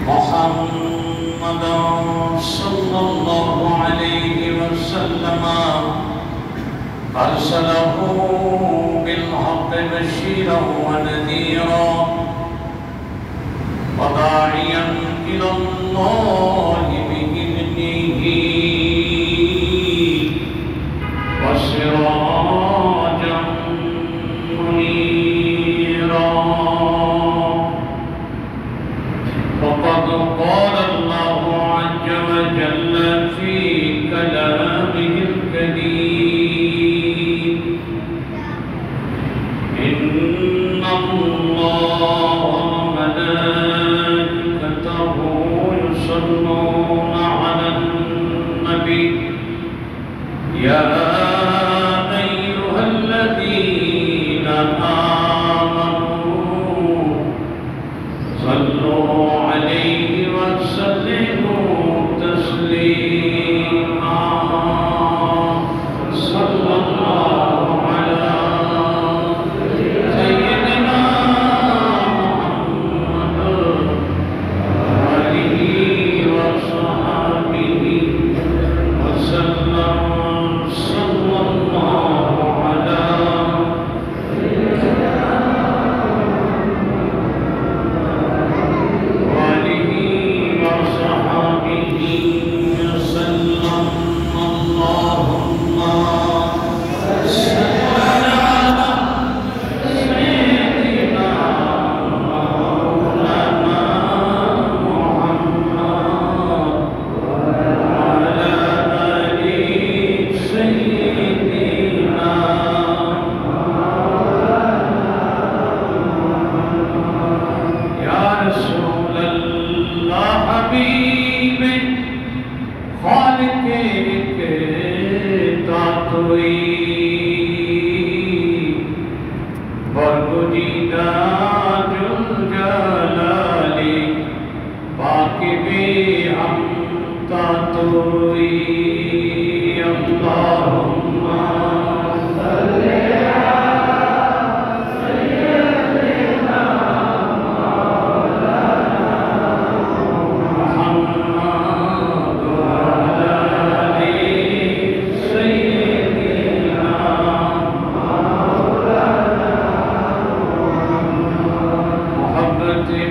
محمدا صلى الله عليه وسلم أرسله بالحق بشيرا ونذيرا وداعيا إلى الله بإذنه وسراجا منيرا. وقد قال الله عز وجل في كلامه الكريم: إن الله وملائكته يصلون على النبي يا أيها الذين آمنوا صلوا عليه وسلموا تسليما. صلى الله على سيدنا محمد وآله وصحبه وسلم. صلى الله على وآله وصحبه وسلم. اللهم صل على سيدنا مولانا محمد وعلى آل سيدنا. يا رسول الله حبيب خالق کے تاتوئی برگزیدہ جلالی پاک بھی ہم تاتوئی. اللہم صلی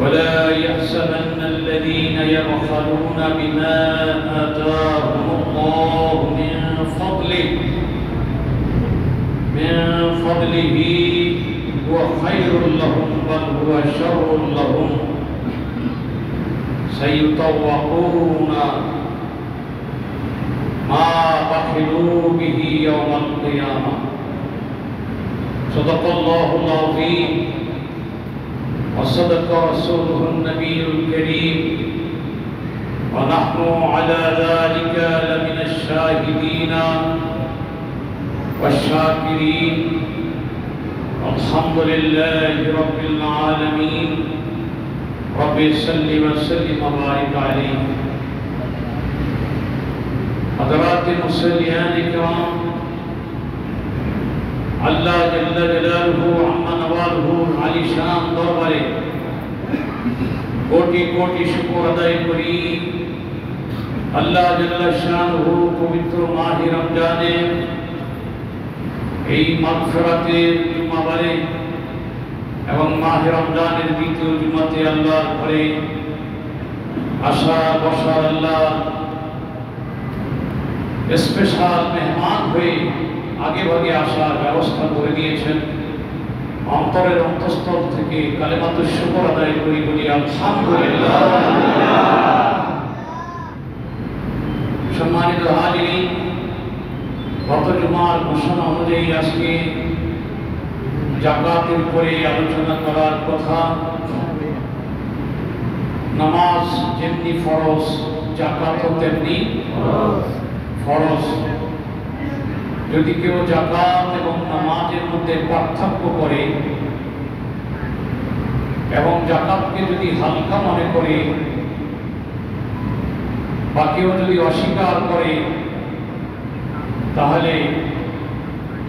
ولا يحسبن الذين يبخلون بما آتاهم الله من فضله هو خير لهم بل هو شر لهم سيطوقون ما بخلوا به يوم القيامة. صدق الله العظيم وصدق رسوله النبي الكريم ونحن على ذلك لمن الشاهدين والشاكرين. الحمد لله رب العالمين. رب صل وسلم وبارك عليه. حضرات المصليان الكرام، আল্লাহ জাল্লা জালালুহু আম্মা নওয়ালুহু আলী শান দরবারে কোটি কোটি শুকর আদায় করি। আল্লাহ জাল্লা শানুহু পবিত্র মাহে রমজানে এই মাগফিরাতের জুমাবারে এবং মাহে রমজানের দ্বিতীয় জুমাতে আল্লাহর ঘরে আসা বসার আল্লাহ স্পেশাল মেহমান হয়ে আগে ভাগে আসার ব্যবস্থা করে দিয়েছেন। অন্তরের অন্তঃস্থল থেকে কালেমাতুশ শুকর আদায় করি, বলি আলহামদুলিল্লাহ। সম্মানিত হাজিরিন, গত জুমার ঘোষণা অনুযায়ী আজকে জাকাতের উপরে আলোচনা করার কথা। নামাজ যেমনি ফরজ, জাকাতও তেমনি ফরজ। যদি কেউ জাকাত এবং নামাজের মধ্যে পার্থক্য করে এবং জাকাতকে যদি হালকা মনে করে বা কেউ যদি অস্বীকার করে, তাহলে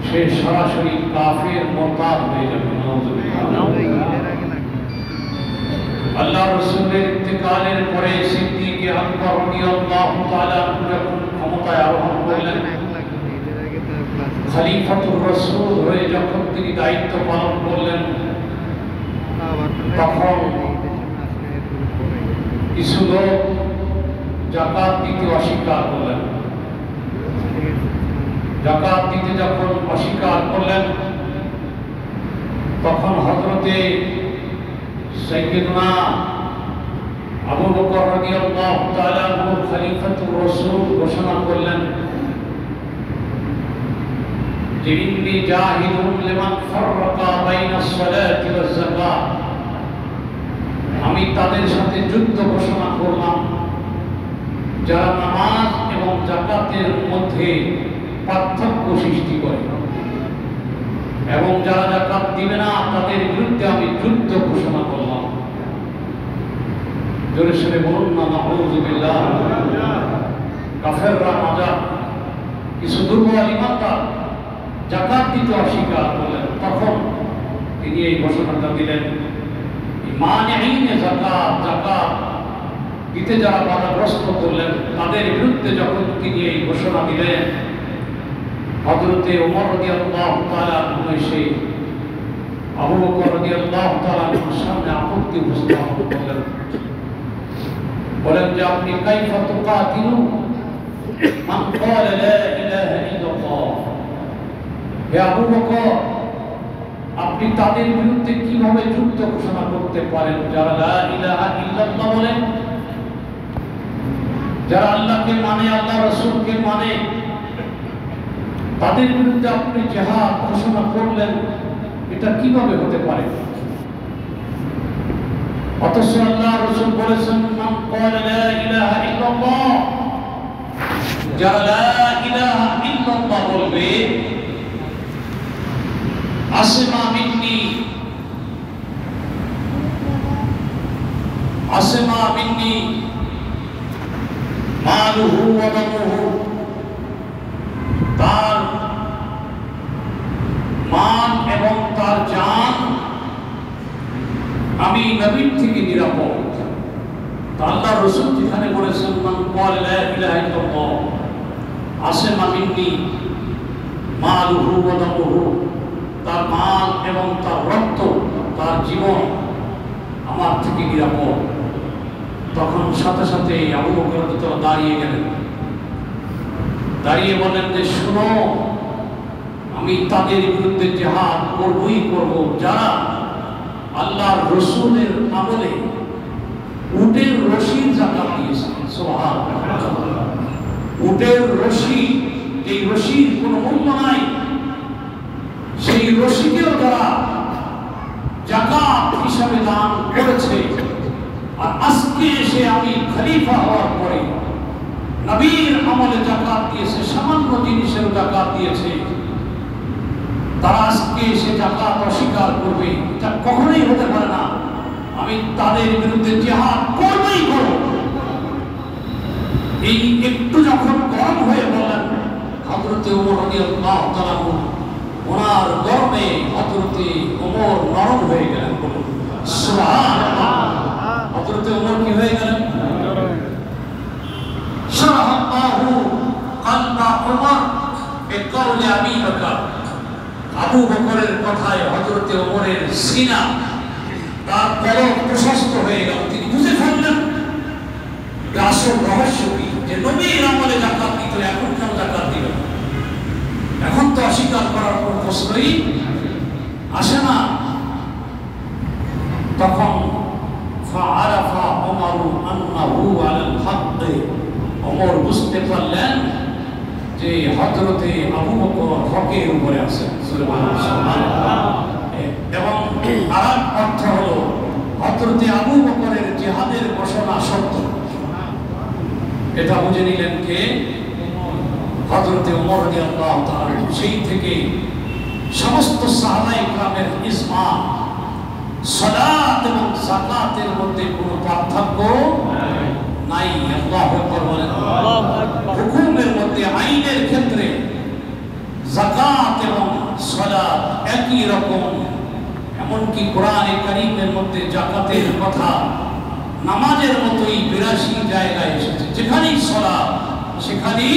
সে সরাসরি কাফের মোরতাদ হয়ে যাবে। আল্লাহ রাসূলের ইন্তেকালের পরে সিদ্দিক আকবর রাদিয়াল্লাহু তাআলা যখন ক্ষমতায় আরোহণ করলেন, খলিফাতুর রাসূল হয়ে যখন তিনি দায়িত্ব পালন করলেন, তখন কিছু লোক জাকাত দিতে অস্বীকার করলেন। জাকাত দিতে যখন অস্বীকার করলেন, তখন হযরতে সাইয়্যিদনা আবু বকর রাদিয়াল্লাহু তাআলা আনহু খলিফাতুর রাসূল ঘোষণা করলেন যে ইন্নী জাহিদুন লিমান ফাররাকা বাইনাস সালাতি ওয়াজ যাকাত। আমি তাদের সাথে যুদ্ধ ঘোষণা করলাম যারা নামাজ এবং জাকাতের মধ্যে পার্থক্য সৃষ্টি করে, এবং যারা জাকাত দিবে না তাদের বিরুদ্ধে আমি যুদ্ধ ঘোষণা করলাম। জোরে সোরে বলুন না নাউযুবিল্লাহ। কাফেররা মাজা, কিছু দুর্বল ঈমানদার জাকাত দিতে অস্বীকার করলেন, তখন তিনি এই ঘোষণাটা দিলেন, মানিঈনে যাকাত, যাকাত দিতে যারা বাধাগ্রস্ত করলেন তাদের বিরুদ্ধে যখন তিনি এই ঘোষণা দিলেন, হযরতে ওমর রাদিয়াল্লাহু তাআলা এসে আবু বকর রাদিয়াল্লাহু তাআলার সামনে আপত্তি উপস্থাপন করলেন। বলেন যে আপনি কাইফা তুকাতিলু মান ক্বালা লা ইলাহা ইল্লাল্লাহ। হে আবু বকর, আপনি তাদের বিরুদ্ধে কিভাবে যুদ্ধ ঘোষণা করতে পারেন যারা লা ইলাহা ইল্লাল্লাহ বলেন, যারা আল্লাহকে মানে, আল্লাহ রাসূলকে মানে, তাদের বিরুদ্ধে আপনি জিহাদ ঘোষণা করলেন? এটা কিভাবে হতে পারে? অথচ আল্লাহ রাসূল বলেছেন, মান ক্বালা লা ইলাহা ইল্লাল্লাহ, যারা লা ইলাহা ইল্লাল্লাহ বলবে, আসমা মিন্নি, আসমা মিন্নি মালুহু ওয়া দামুহু, তার মান এবং তার জান আমি নবীর থেকে নিরাপদ। আল্লাহ রাসূল যেখানে বলেছেন মান ক্বালা লা ইলাহা ইল্লাল্লাহ আসমা মিন্নি মালুহু ওয়া দামুহু, তার মাল এবং তার রক্ত, তার জীবন আমার থেকে নিরাপদ। তখন সাথে সাথে আবু বকর রাদিয়াল্লাহু দাঁড়িয়ে গেলেন, দাঁড়িয়ে বলেন যে শুনো, আমি তাদের বিরুদ্ধে জিহাদ করবই করব যারা আল্লাহর রাসূলের আমলে উটের রশির যাকাত দিয়েছেন। সুবহানাল্লাহ। উটের রশি, এই রশির কোনো মূল্য নাই, সেই রশিকেও যারা যাকাত হিসাবে দান করেছে, আর আজকে এসে আমি খলিফা হওয়ার পরে নবীর আমলে যাকাত দিয়েছে, সামান্য জিনিসের যাকাত দিয়েছে, তারা আজকে এসে যাকাত অস্বীকার করবে, এটা কখনোই হতে পারে না। আমি তাদের বিরুদ্ধে জিহাদ করবই করব। এই একটু যখন গরম হয়ে বললেন, হযরতে ওমর রাদিয়াল্লাহু তাআলা ওনার গরমে হযরতে ওমর নরম হয়ে গেলেন। বলুন সুবহানাল্লাহ। হযরতে ওমর কি হয়ে গেলেন? শারাহাল্লাহু কালবা ওমর বিকাউলি আবি বকর। আবু বকরের কথায় হযরতে ওমরের সিনা, তার কলব প্রশস্ত হয়ে গেল। তিনি বুঝে ফেললেন আসল রহস্য কি, যে নবীর আমলে যাকাত দিত, এখন কেন যাকাত দিল? এখন তো অস্বীকার করার কোনো প্রশ্নই আসে না। তখন ফাআরাফা ওমর আন্নাহু আলাল হক, ওমর বুঝতে পারলেন যে হযরতে আবু বকর হকের উপরে আছেন, এবং আর অর্থ হলো হযরতে আবু বকরের জিহাদের ঘোষণা সত্য। এটা বুঝে নিলেন কে? হযরতে ওমর রাদিয়াল্লাহু তাআলা। সেই থেকে সমস্ত সাহাবায়ে কেরামের ইজমা, সালাত এবং যাকাতের মধ্যে কোনো পার্থক্য নাই। আল্লাহু আকবার বলেন। হুকুমের মধ্যে, আইনের ক্ষেত্রে যাকাত এবং সালাত একই রকম। এমনকি কোরআনে কারীমের মধ্যে যাকাতের কথা নামাজের মতোই ৮২ জায়গায় এসেছে। যেখানেই সালাত সেখানেই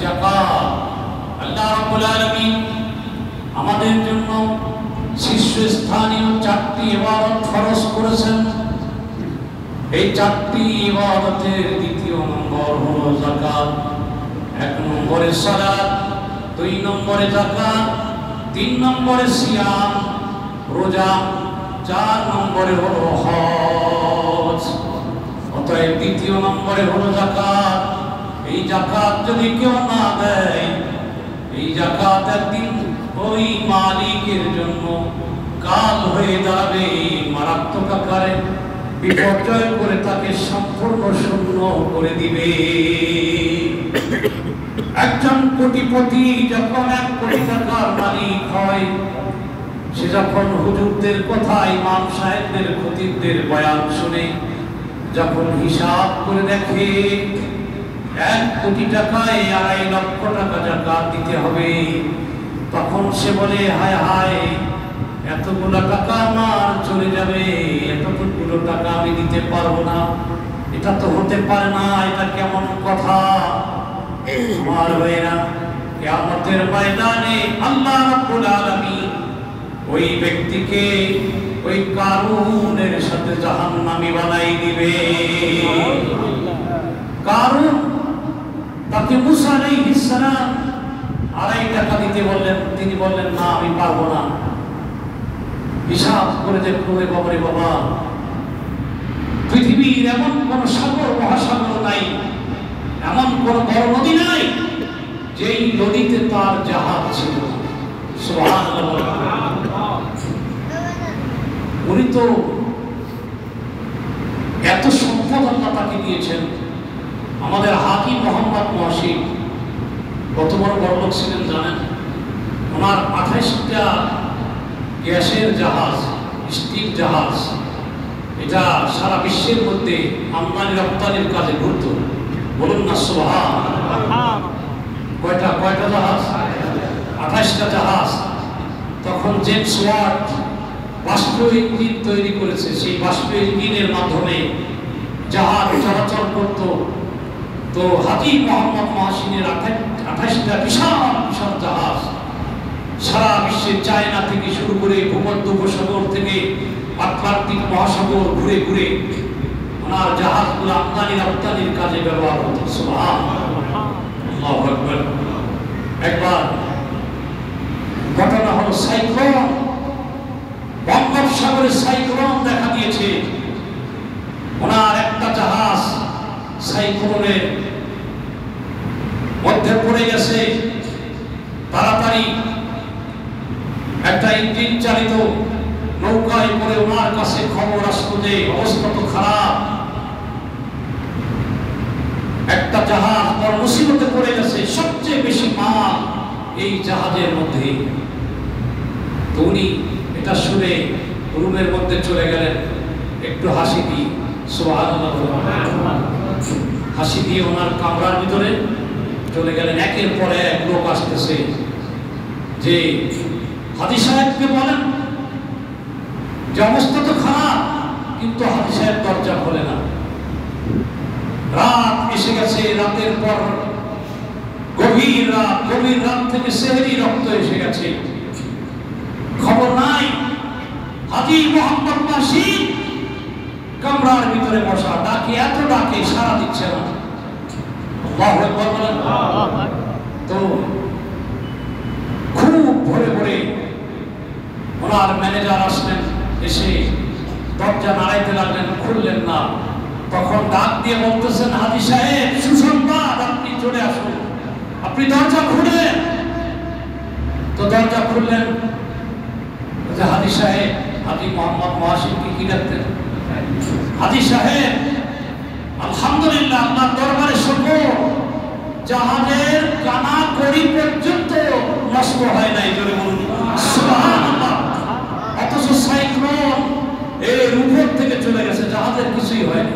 যাকাত। আল্লাহ রাব্বুল আলামিন আমাদের জন্য শীর্ষস্থানীয় ৪টি ইবাদত ফরজ করেছেন। এই ৪টি ইবাদতের দ্বিতীয় নম্বর হলো যাকাত। ১ নম্বরে সালাত, ২ নম্বরে যাকাত, ৩ নম্বরে সিয়াম রোজা, ৪ নম্বরে হলো হজ। অতএব দ্বিতীয় নম্বরে হলো যাকাত। এই যাকাত যদি কেউ না দেয়, এই যাকাত একদিন ওই মালিকের জন্য কাল হয়ে দাঁড়াবে, মারাত্মক আকারে বিপর্যয় করে তাকে সম্পূর্ণ শূন্য করে দিবে। একজন কোটিপতি যখন ১ কোটি টাকার মালিক হয়, সে যখন হুজুরদের কথা, ইমাম সাহেবদের, খতিবদের বয়ান শুনে যখন হিসাব করে দেখে ১ কোটি টাকায় ২.৫ লক্ষ টাকা যাকাত দিতে হবে, তখন সে বলে হায় হায়, এতগুলো টাকা আমার চলে যাবে, এতগুলো টাকা আমি দিতে পারবো না, এটা তো হতে পারে না, এটা কেমন কথা। আমার ভাইরা, কিয়ামতের ময়দানে আল্লাহ রাব্বুল আলামিন ওই ব্যক্তিকে ওই কারুনের সাথে জাহান্নামী বানাই দিবে। কারুন, তাকে মুসা আলাইহিস সালাম ২.৫ টাকা দিতে বললেন, তিনি বললেন না, আমি পারবো না। হিসাব করে দেখলো, বাবারে বাবা, পৃথিবীর এমন কোন সাগর মহাসাগর নাই, এমন কোন বড় নদী নাই যেই নদীতে তার জাহাজ ছিল। সুবহানাল্লাহ। উনি তো এত সম্পদ আল্লাহ তাকে দিয়েছেন। আমাদের হাকিম মোহাম্মদ মহসিন কত বড় বড়লোক ছিলেন জানেন? ওনার ২৮টা গ্যাসের জাহাজ, স্টিল জাহাজ, এটা সারা বিশ্বের মধ্যে আমদানি রপ্তানির কাজে ঘুরত। বলুন না সুবহান। কয়টা জাহাজ? ২৮টা জাহাজ। তখন জেমস ওয়াট বাষ্প ইঞ্জিন তৈরি করেছে। সেই বাষ্প ইঞ্জিনের মাধ্যমে জাহাজ চলাচল করত। তো হাকিম মোহাম্মদ মহসিনের ২৮টা বিশাল বিশাল জাহাজ সারা বিশ্বের, চায়না থেকে শুরু করে ভূমধ্য উপসাগর থেকে আটলান্টিক মহাসাগর ঘুরে ঘুরে ওনার জাহাজগুলো আমদানি রপ্তানির কাজে ব্যবহার হতো। সুবহানাল্লাহ, আল্লাহু আকবার। একবার ঘটনা হলো, সাইক্লোন, বঙ্গোপসাগরে সাইক্লোন দেখা দিয়েছে। ওনার একটা জাহাজ সাইক্লোনের মধ্যে পড়ে গেছে। তাড়াতাড়ি একটা ইঞ্জিন চালিত নৌকায় করে ওনার কাছে খবর আসলো যে অবস্থা তো খারাপ, একটা জাহাজ বড় মুসিবতে পড়ে গেছে, সবচেয়ে বেশি মাল এই জাহাজের মধ্যে। তো উনি এটা শুনে রুমের মধ্যে চলে গেলেন, একটু হাসি দিয়ে, সুবহানাল্লাহ, হাসি দিয়ে ওনার কামরার ভিতরে চলে গেলেন। একের পরে এক লোক আসতেছে যে হাজী সাহেবকে বলেন যে অবস্থা তো খারাপ, কিন্তু হাজী সাহেব দরজা খোলে না। রাত এসে গেছে, রাতের পর গভীর রাত থেকে সেহরি রক্ত এসে গেছে, খবর নাই। হাজী মোহাম্মদ মহসিন কামরার ভিতরে বসা, ডাকে এত ডাকে সাড়া দিচ্ছে না। আল্লাহু আকবার বলেন। তো খুব ভোরে ভোরে ওনার ম্যানেজার আসলেন, এসে দরজা নাড়াইতে লাগলেন, খুললেন না। তখন ডাক দিয়ে বলতেছেন, হাজী সাহেব সুসংবাদ, আপনি চলে আসুন, আপনি দরজা খুললেন। তো দরজা খুললেন, হাজী সাহেব, হাজী মোহাম্মদ মহাসিনকে কি ডাকতেন? হাজী সাহেব, আলহামদুলিল্লাহ, আল্লাহর দরবারে শুকর, জাহাজের কানা কড়ি পর্যন্ত নষ্ট হয় নাই। জোরে বলুন সুবহানাল্লাহ। অথচ সাইক্লোন এর উপর থেকে চলে গেছে, জাহাজের কিছুই হয়নি,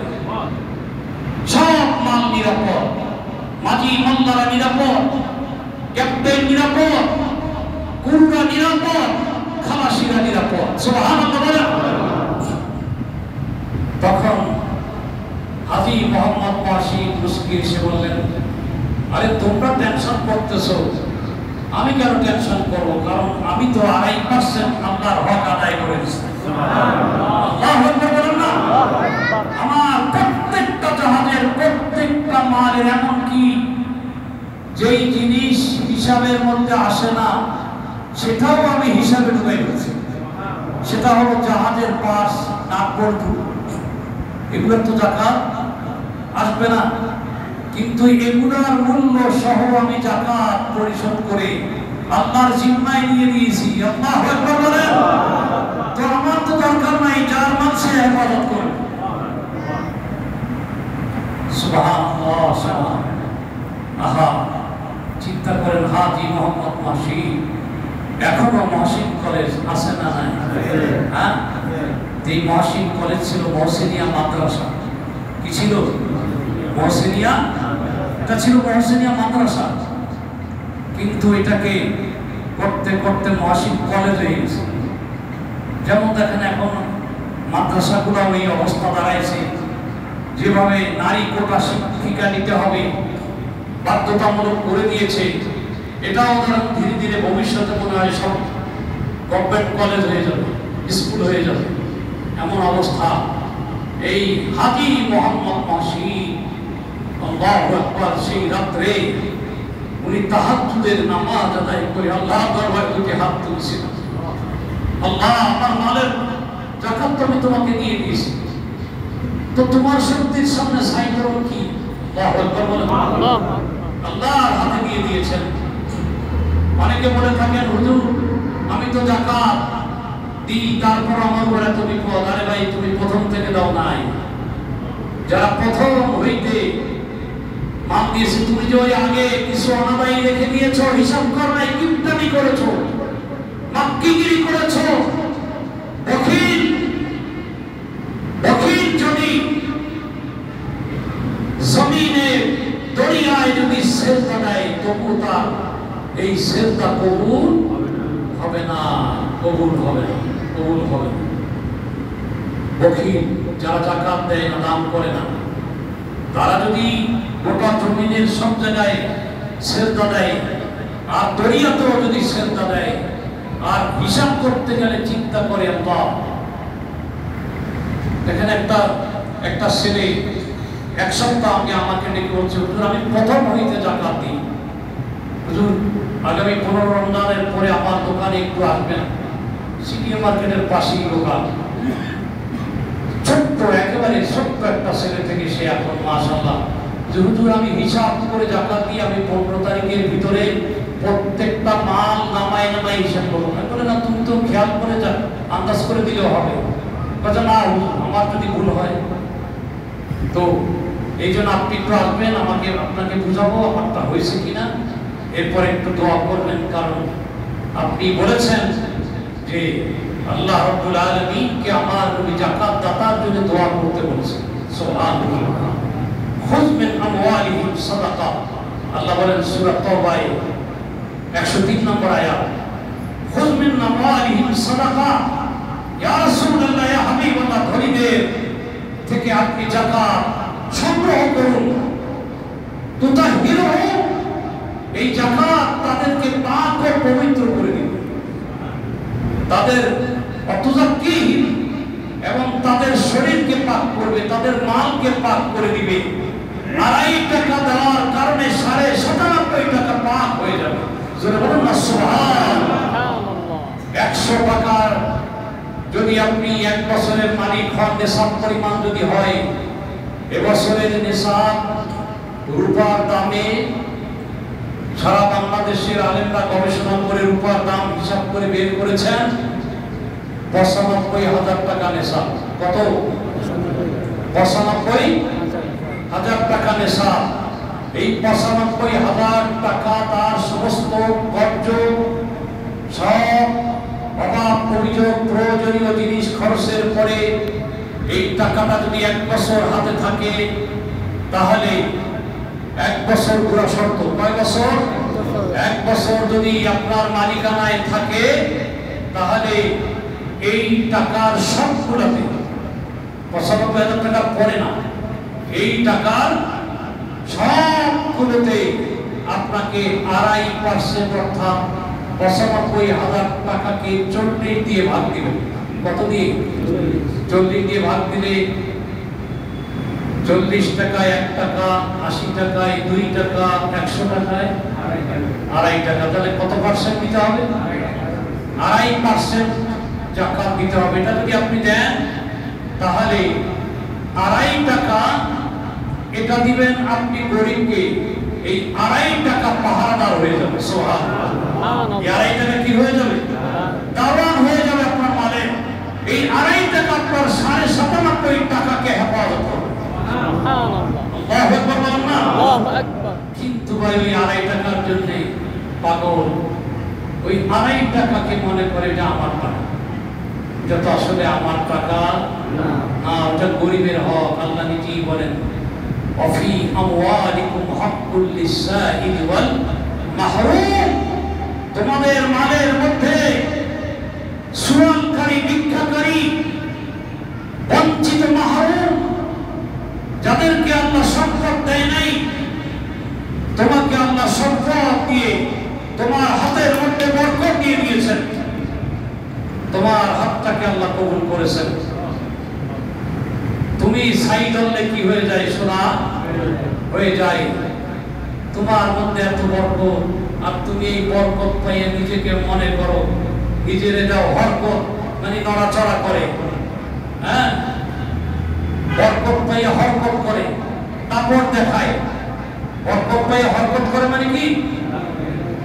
সব মাল নিরাপদ, মাঝি মাল্লারা নিরাপদ, ক্যাপ্টেন নিরাপদ, কুররা নিরাপদ, খালাসিরা নিরাপদ। সুবহানাল্লাহ। তখন হাজী মোহাম্মদ মহাসিন মুস্কি এসে বললেন, আরে তোমরা টেনশন করতেছো, আমি কেন টেনশন করবো? কারণ আমি তো 2.5% আল্লাহর হক আদায় করে দিচ্ছি। আল্লাহু আকবার বলেন না? আমার প্রত্যেকটা জাহাজের প্রত্যেকটা মালের, এমনকি যেই জিনিস হিসাবের মধ্যে আসে না সেটাও আমি হিসাবে ঢুকাই দিচ্ছি। সেটা হলো জাহাজের পাশ, নাটবল্টু, এগুলোর তো যাকাত আসবে না, কিন্তু এগুলোর মূল্য সহ আমি যাকাত পরিশোধ করে আল্লাহর জিম্মায় নিয়ে দিয়েছি। আল্লাহু আকবার বলেন। তো আমার তো দরকার নাই, যার মাল সে হেফাজত করবে। সুবহানাল্লাহ, সুবহানাল্লাহ। আহা, চিন্তা করেন, হাজী মোহাম্মদ মহাসিন, এখনো মহসিন কলেজ আছে না নাই? হ্যাঁ, এই মহসিন কলেজ ছিল মহসিনিয়া মাদ্রাসা। কি ছিল? মহসিনিয়া, এটা ছিল মহসিনিয়া মাদ্রাসা, কিন্তু এটাকে করতে করতে মহসিন কলেজ হয়ে গেছে। যেমন দেখেন এখন মাদ্রাসাগুলো এই অবস্থা দাঁড়াইছে, যেভাবে নারী কোটা শিক্ষিকা নিতে হবে বাধ্যতামূলক করে দিয়েছে, এটাও ধীরে ধীরে ভবিষ্যতে মনে হয় সব গভর্নমেন্ট কলেজ হয়ে যাবে, স্কুল হয়ে যাবে, এমন অবস্থা। এই হাজী মোহাম্মদ মহসিন, আল্লাহু আকবার, সেই রাত্রে উনি তাহাজ্জুদের নামাজ আদায় করে আল্লাহর দরবারে দুটি হাত তুলছিলেন। আল্লাহ, আমার মালের যাকাত আমি তোমাকে দিয়ে দিয়েছি, তো তোমার শক্তির সামনে সাই করো কি? আল্লাহু আকবার বলেন। আল্লাহর হাতে দিয়ে দিয়েছেন। অনেকে বলে থাকেন, হুজুর আমি তো যাকাত দিই, তারপর আমার উপর এত বিপদ। আরে ভাই, তুমি প্রথম থেকে দাও নাই। যারা প্রথম হইতে মাল দিয়েছে, তুমি যে ওই আগে কিছু অনাদায়ী রেখে দিয়েছো, হিসাব কর নাই, কিপটামি করেছো, মাক্কিগিরি করেছো, বখিল যদি জমিনে দরিয়ায় যদি সেজদা দেয়, তবু তার এই সেজদা কবুল হবে না, কবুল হবে না, কবুল হবে না। বখিল যারা যাকাত দেয় না, দান করে না, তারা যদি গোটা জমিনের সব জায়গায় সেজদা দেয়, আর দরিয়াতেও যদি সেজদা দেয়, আর হিসাব করতে গেলে চিন্তা করে, আল্লাহ, দেখেন একটা ছেলে এক সপ্তাহ আগে আমাকে ডেকে বলছে, হুজুর আমি প্রথম হইতে যাকাত দিই, হুজুর আগামী 15 রমজানের পরে আমার দোকানে একটু আসবেন, সিটি মার্কেটের পাশেই দোকান। ছোট্ট, একেবারে ছোট্ট একটা ছেলে থেকে সে এখন মাশাআল্লাহ, যে হুজুর আমি হিসাব করে যাকাত দিই, আমি 15 তারিখের ভিতরে প্রত্যেকটা মাল নামায় নামায় হিসাব করবো। বলে না, তুমি তো খেয়াল করে যা, আন্দাজ করে দিলেও হবে। কথা না, আমার যদি ভুল হয় তো এই জন্য আপনি একটু আসবেন, আপনাকে বুঝাবো আমারটা হয়েছে কিনা, এরপরে একটু দোয়া করবেন। কারণ আপনি বলেছেন যে আল্লাহ রাব্বুল আলামিনকে আমার নবী যাকাত দাতার জন্য দোয়া করতে বলেছেন। সুবহানাল্লাহ। খুয মিন আমওয়ালিহিম সাদাকা, আল্লাহ বলেন সূরা তাওবায় 103 নম্বর আয়াত, খুয মিন আমওয়ালিহিম সাদাকা, ইয়া রাসূলুল্লাহ, ইয়া হাবিবাল্লাহ, ধনীদের থেকে আপনি যাকাত সংগ্রহ করুন। তুতাহিরুহুম, এই যাকাত তাদেরকে পাক ও পবিত্র করে দিবে, তাদের অতুজাক্কিহিম, এবং তাদের শরীরকে পাক করবে, তাদের মালকে পাক করে দিবে। 2.5 টাকা দেওয়ার কারণে 97.5 টাকা পাক হয়ে যাবে। জোরে বলুন না সুবহানাল্লাহ। 100 টাকার যদি আপনি 1 বছরের মালিক হন, নেশাব পরিমাণ যদি হয়, এবছরের নিসাব রূপার দামে সারা বাংলাদেশের আলেমরা গবেষণা করে রূপার দাম হিসাব করে বের করেছেন ৯৫,০০০ টাকা নিসাব। কত? ৯৫,০০০ টাকা নিসাব। এই ৯৫,০০০ টাকা তার সমস্ত কর্য সব অভাব অভিযোগ প্রয়োজনীয় জিনিস খরচের পরে এই টাকাটা যদি ১ বছর হাতে থাকে তাহলে ১ বছর পুরা শর্ত। কয় বছর? ১ বছর যদি আপনার মালিকানায় থাকে তাহলে এই টাকার সবগুলোতে ৯৫,০০০ টাকা পড়ে না, এই টাকার সবগুলোতে আপনাকে ২.৫% অর্থাৎ ৯৫,০০০ টাকাকে ৪০ দিয়ে ভাগ দিবেন। কত দিয়ে? ৪০ দিয়ে ভাগ দিলে ৪০ টাকায় ১ টাকা, ৮০ টাকায় ২ টাকা, ১০০ টাকায় ২.৫ টাকা। তাহলে কত পার্সেন্ট দিতে হবে? ২.৫% জাকাত দিতে হবে। এটা যদি আপনি দেন তাহলে ২.৫ টাকা এটা দিবেন আপনি গরিবকে, এই ২.৫ টাকা পাহারাদার হয়ে যাবে। সুবহানাল্লাহ। এই ২.৫ টাকা কি হয়ে যাবে? দাওয়ান হয়ে যাবে আপনার মালের। এই ২.৫ টাকা আপনার ৯৭.৫ টাকাকে হেফাজত করবে। আল্লাহু আকবার বলেন না? আল্লাহু আকবার। কিন্তু ভাই ওই ২.৫ টাকার জন্য পাগল, ওই ২.৫ টাকাকে মনে করে এটা আমার টাকা। এটা তো আসলে আমার টাকা না, ওটা গরিবের হক। আল্লাহ নিজেই বলেন অফি আমওয়ালিকুম হাক্কুল লিসাইলি ওয়াল মাহরুম, তোমাদের মালের মধ্যে সুয়ালকারী, ভিক্ষাকারী, বঞ্চিত, মাহরুম, যাদেরকে আল্লাহ সম্পদ দেয় নাই, তোমাকে আল্লাহ সম্পদ দিয়ে তোমার হাতের মধ্যে বরকত দিয়ে দিয়েছেন, তোমার হাতটাকে আল্লাহ কবুল করেছেন। তুমি ছাই ধরলে কি হয়ে যায়? সোনা হয়ে যায়। তোমার মধ্যে এত বরকত, আর তুমি এই বরকত পাইয়ে নিজেকে মনে করো নিজের যাও হরকত, মানে নড়াচড়া করে, হ্যাঁ, বরকত পাইয়ে হরকত করে, দাপট দেখায়। বরকত পাইয়ে হরকত করে মানে কি?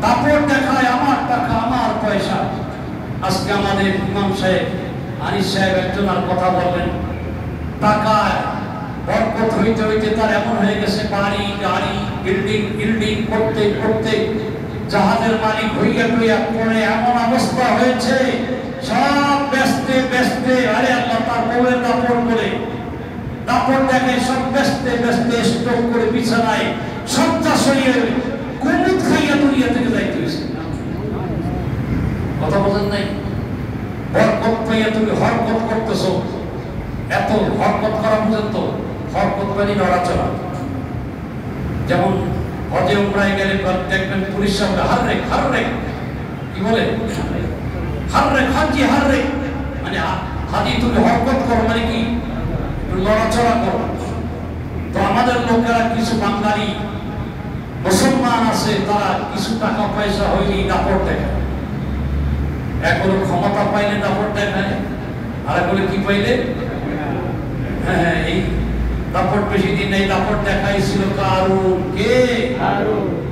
দাপট দেখায়, আমার টাকা, আমার পয়সা। আজকে আমাদের ইমাম সাহেব, আনিস সাহেব একজন আর কথা বললেন, টাকায় বরকত হইতে হইতে তার এমন হয়ে গেছে, বাড়ি গাড়ি বিল্ডিং করতে করতে জাহাজের মালিক হইয়া টইয়া পড়ে এমন অবস্থা হয়েছে, সব বেচতে বেচতে, আরে আল্লাহ, তার বউয়ের দাপট করে, দাপট দেখে সব বেচতে বেচতে স্টক করে বিছানায় শয্যা সরিয়ে কুমুদ খাইয়া দুনিয়া থেকে যাইতে হয়েছে। কথা বলেন নাই? বরকত পাইয়া তুমি হরকত করতেছো, এত হরকত করা পর্যন্ত, হরকত মানে নড়াচড়া। যেমন হজে উমরায় গেলে দেখবেন পুলিশ সামনে হাররেক কি বলে? হাররেক, হাজি হাররেক, মানে হাজি তুমি হরকত করো মানে কি? নড়াচড়া করো। তো আমাদের লোকেরা কিছু বাঙালি মুসলমান আছে, তারা কিছু টাকা পয়সা হইলে দাপট দেখায়। এখনো ক্ষমতা পাইলে দাপট দেখায়, আর বলে কি পাইলে? হ্যাঁ, এই দাপট বেশি দিন এই দাপট দেখাইছিল কারুন। কে?